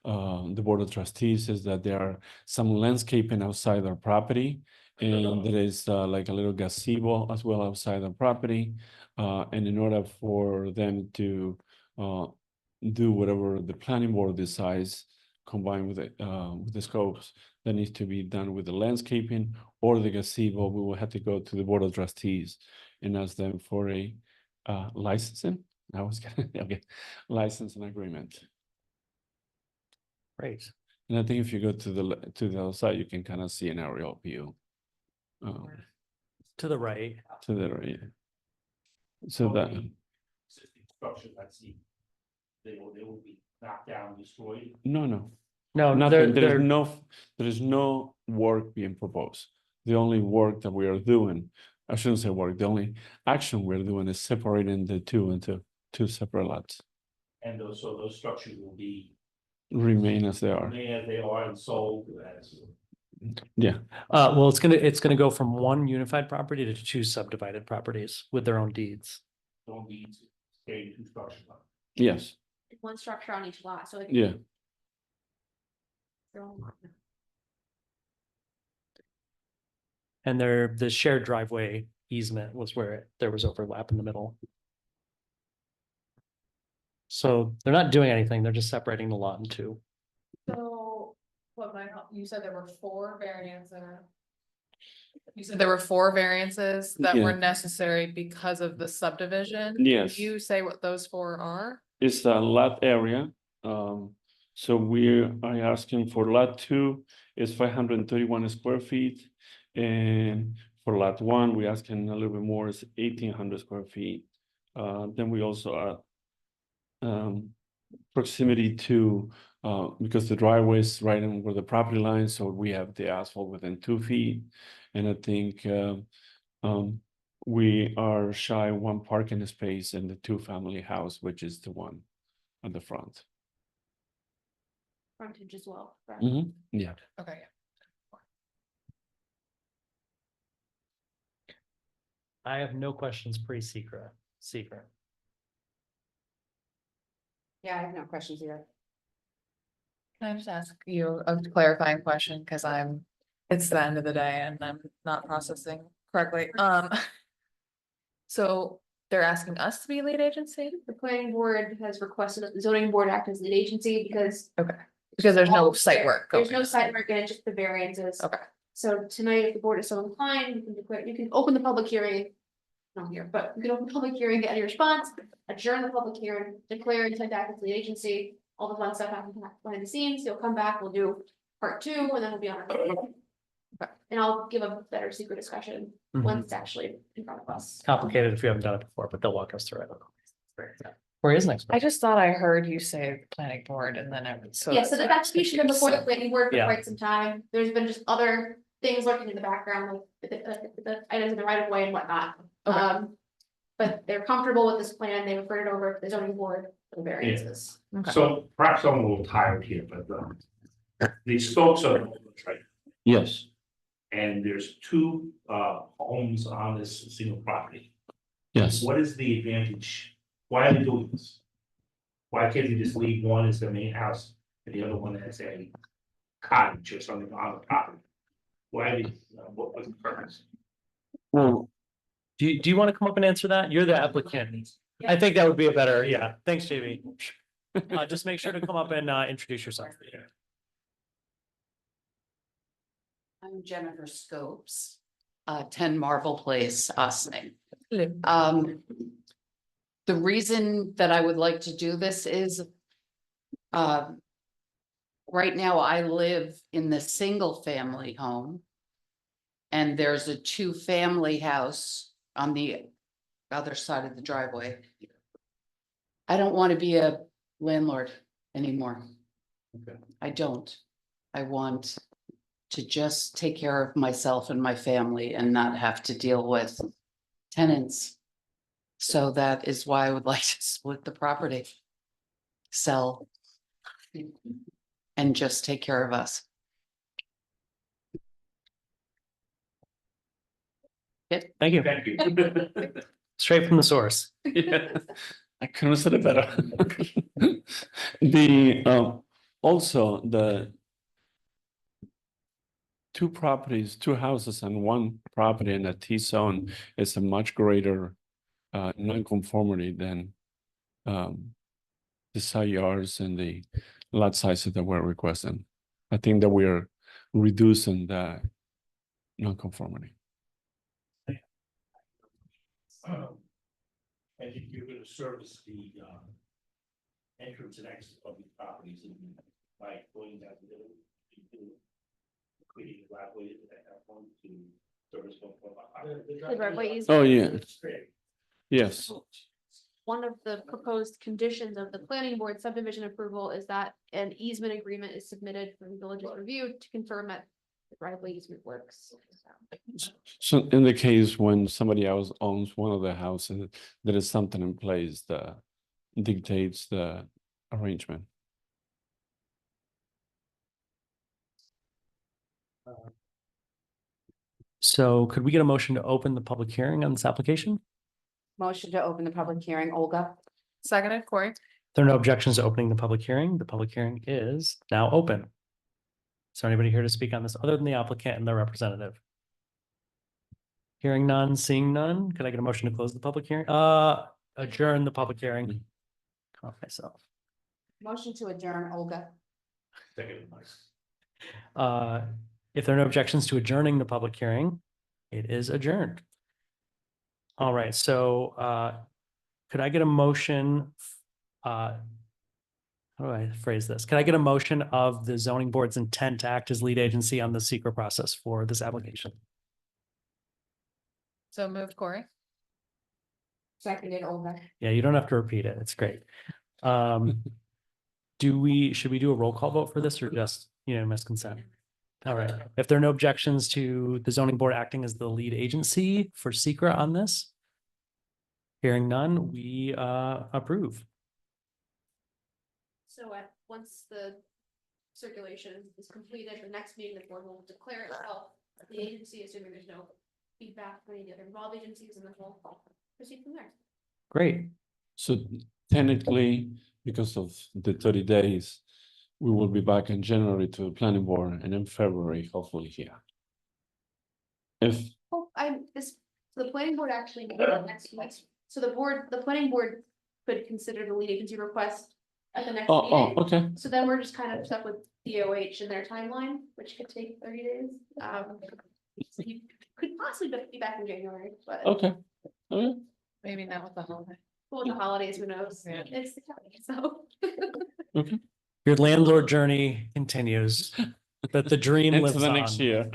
the Board of Trustees, is that there are some landscaping outside our property. And there is like a little gazebo as well outside the property. And in order for them to do whatever the planning board decides, combined with the scopes, that needs to be done with the landscaping or the gazebo, we will have to go to the Board of Trustees and ask them for a licensing. I was gonna, okay, licensing agreement.
Great.
And I think if you go to the other side, you can kind of see an aerial view.
To the right.
To the right. So that.
Existing structure, that's the, they will be knocked down, destroyed.
No,
No,
nothing. There is no work being proposed. The only work that we are doing, I shouldn't say work, the only action we're doing is separating the two into two separate lots.
And those structures will be
Remain as they are.
remain as they are and sold as.
Yeah.
Well, it's gonna go from one unified property to two subdivided properties with their own deeds.
Don't need to stay in two structures.
Yes.
One structure on each lot, so like.
Yeah.
Their own lot.
And the shared driveway easement was where there was overlap in the middle. So they're not doing anything, they're just separating the lot in two.
So, you said there were 4 variances. You said there were 4 variances that were
Yeah.
necessary because of the subdivision?
Yes.
Can you say what those 4 are?
It's a lot area. So we are asking for lot 2 is 531 square feet. And For lot one, we're asking a little bit more, it's 1,800 square feet. Then we also are proximity to, because the driveway is right in where the property line, so we have the asphalt within 2 feet. And I think we are shy one parking space in the two-family house, which is the one at the front.
Frontage as well. correct?
Yeah.
Okay,
I have no questions pre-secret. Secret.
Yeah, I have no questions either.
can I just ask you a clarifying question, because it's the end of the day and I'm not processing correctly, so they're asking us to be lead agency?
The planning board has requested that the zoning board act as lead agency because.
Okay, because there's no
all
site work
There's
going
no
on.
site work and it's just the variances.
Okay,
So tonight, if the board is so inclined, you can open the public hearing. Not here, but you can open the public hearing, get any response, adjourn the public hearing, declare intent to act as lead agency. All the fun stuff happens behind the scenes. You'll come back, we'll do part 2, and then we'll be on our. And I'll give a better secret discussion once it's actually in front of us.
Complicated if you haven't done it before, but they'll walk us through it. Where is next?
I just thought I heard you say planning board and then
Yeah, so the application been before the planning board for
Yeah.
quite some time. There's been just other things lurking in the background, like the items in the right of way and whatnot.
Okay.
But they're comfortable with this plan. They referred it over to the zoning board for the variances.
So perhaps I'm a little tired here, but the slopes are right,
Yes.
and there's 2 homes on this single property.
Yes.
What is the advantage? Why are they doing this? Why can't they just leave one as the main house and the other one as a cottage or something on the property? Why are they, what was the purpose?
Well,
Do you want to come up and answer that? You're the applicant. I think that would be a better, yeah. Thanks, JB. Just make sure to come up and introduce yourself.
I'm Jennifer Scopes, 10 Marvel Place, Austining.
Hello.
The reason that I would like to do this is right now I live in the single family home. And there's a 2-family house on the other side of the driveway. I don't want to be a landlord anymore.
Okay.
I don't. I want to just take care of myself and my family and not have to deal with tenants. So that is why I would like to split the property. Sell. And just take care of us.
Thank you.
Thank you.
Straight from the source.
Yeah, I couldn't have said it better. The also the 2 properties, 2 houses and 1 property in the T zone is a much greater nonconformity than the side yards and the lot sizes that we're requesting. I think that we're reducing the nonconformity.
And if you're gonna service the entrance and exit of the properties by going down the middle, creating a driveway at that point to service one point
The driveway is.
Oh, yeah. Yes.
One of the proposed conditions of the planning board subdivision approval is that an easement agreement is submitted for the village's review to confirm that the driveway easement works.
So in the case when somebody else owns one of the houses, there is something in place that dictates the arrangement.
So could we get a motion to open the public hearing on this application?
Motion to open the public hearing, Olga.
Seconded, Corey.
If there are no objections to opening the public hearing is now open. Is there anybody here to speak on this other than the applicant and their representative? Hearing none, seeing none, could I get a motion to close the public hearing? Adjourn the public hearing. Caught myself.
Motion to adjourn, Olga.
If there are no objections to adjourning the public hearing, it is adjourned. All right, so could I get a motion? How do I phrase this? Can I get a motion of the zoning board's intent to act as lead agency on the secret process for this application?
So moved, Corey.
Seconded, Olga.
Yeah, you don't have to repeat it. It's great. Should we do a roll call vote for this or just unanimous consent? All right. If there are no objections to the zoning board acting as the lead agency for secra on this, hearing none, we approve.
So once the circulation is completed, the next meeting, the board will declare itself the agency, assuming there's no feedback from any of the other involved agencies, and then we'll proceed from there.
Great.
So technically, because of the 30 days, we will be back in January to the planning board and in February, hopefully here. If,
Oh, the planning board actually meets next week. So the planning board could consider the lead agency request at the next meeting.
okay,
So then we're just kind of stuck with DOH and their timeline, which could take 30 days. So you could possibly be back in January, but
okay.
Maybe not with the holiday.
well, with the holidays, who knows?
Yeah.
It's the county, so.
Your landlord journey continues, but the dream
Into
lives
the
on.
next year.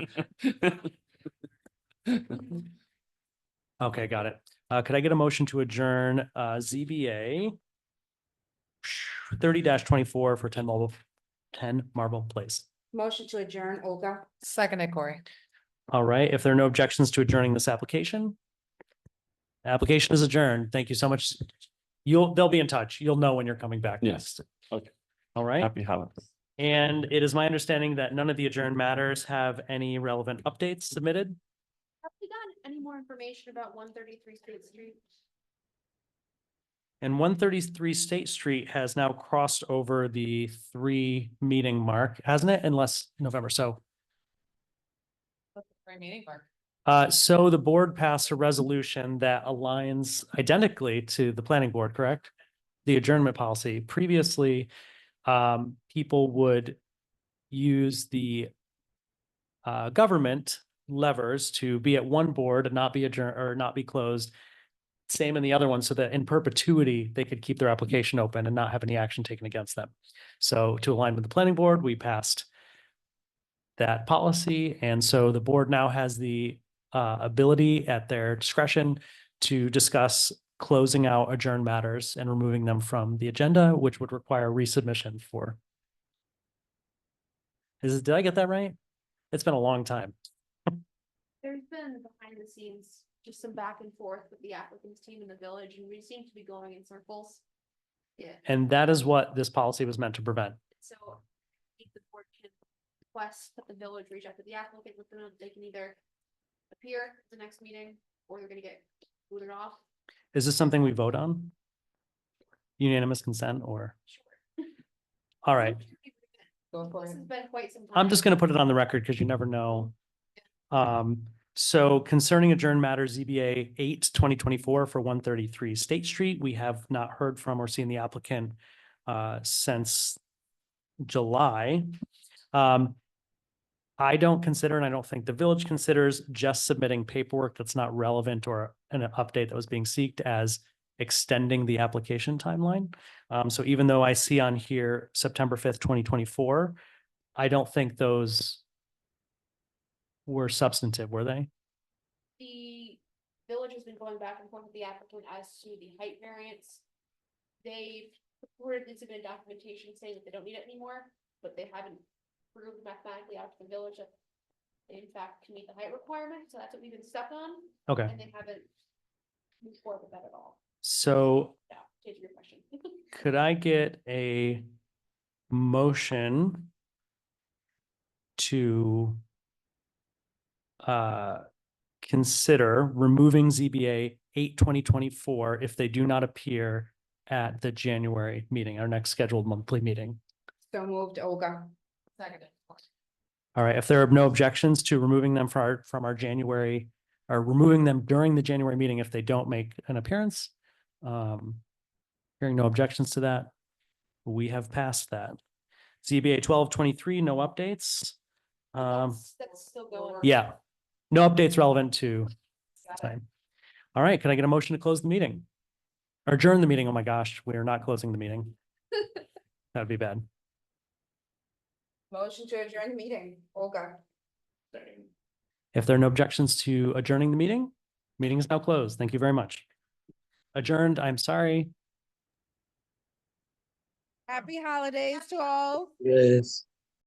Okay, got it. Could I get a motion to adjourn ZBA 30-24 for 10 Marble Place?
Motion to adjourn, Olga.
Seconded, Corey.
All right, if there are no objections to adjourning this application, application is adjourned. Thank you so much. They'll be in touch. You'll know when you're coming back.
Yes, okay.
All right.
Happy holidays.
And it is my understanding that none of the adjourned matters have any relevant updates submitted.
Have we gotten any more information about 133 State Street?
And 133 State Street has now crossed over the 3 meeting mark, hasn't it? Unless November, so.
Great meeting, Mark.
So the board passed a resolution that aligns identically to the planning board, correct? The adjournment policy. Previously, people would use the government levers to be at one board and not be adjourned or not be closed. Same in the other one, so that in perpetuity, they could keep their application open and not have any action taken against them. So to align with the planning board, we passed that policy. And so the board now has the ability at their discretion to discuss closing out adjourned matters and removing them from the agenda, which would require resubmission for. Did I get that right? It's been a long time.
There's been behind the scenes, just some back and forth with the applicants team in the village, and we seem to be going in circles. Yeah,
And that is what this policy was meant to prevent.
so I think the board can request that the village reach out to the applicant with them, they can either appear at the next meeting, or they're gonna get booted off.
Is this something we vote on? Unanimous consent or? All right.
This has been quite some time.
I'm just gonna put it on the record because you never know. So concerning adjourned matters, ZBA 8/2024 for 133 State Street, we have not heard from or seen the applicant since July. I don't consider, and I don't think the village considers, just submitting paperwork that's not relevant or an update that was being sought as extending the application timeline. So even though I see on here September 5th, 2024, I don't think those were substantive, were they?
The village has been going back and forth with the applicant as to the height variance. They've reported and submitted documentation saying that they don't need it anymore, but they haven't proved mathematically out to the village that they in fact can meet the height requirement, so that's what we've been stuck on.
Okay.
And they haven't moved forward with that at all.
So
Yeah, to answer your question.
could I get a motion to consider removing ZBA 8/2024 if they do not appear at the January meeting, our next scheduled monthly meeting?
So moved, Olga.
Seconded.
All right, if there are no objections to removing them from our January, or removing them during the January meeting if they don't make an appearance. Hearing no objections to that, we have passed that. ZBA 12/23, no updates.
That's still going.
Yeah, no updates relevant to time. All right, can I get a motion to close the meeting? Or adjourn the meeting? Oh my gosh, we are not closing the meeting. That'd be bad.
Motion to adjourn the meeting, Olga.
If there are no objections to adjourning the meeting, Meeting is now closed. Thank you very much. Adjourned, I'm sorry.
Happy holidays to all.
Yes.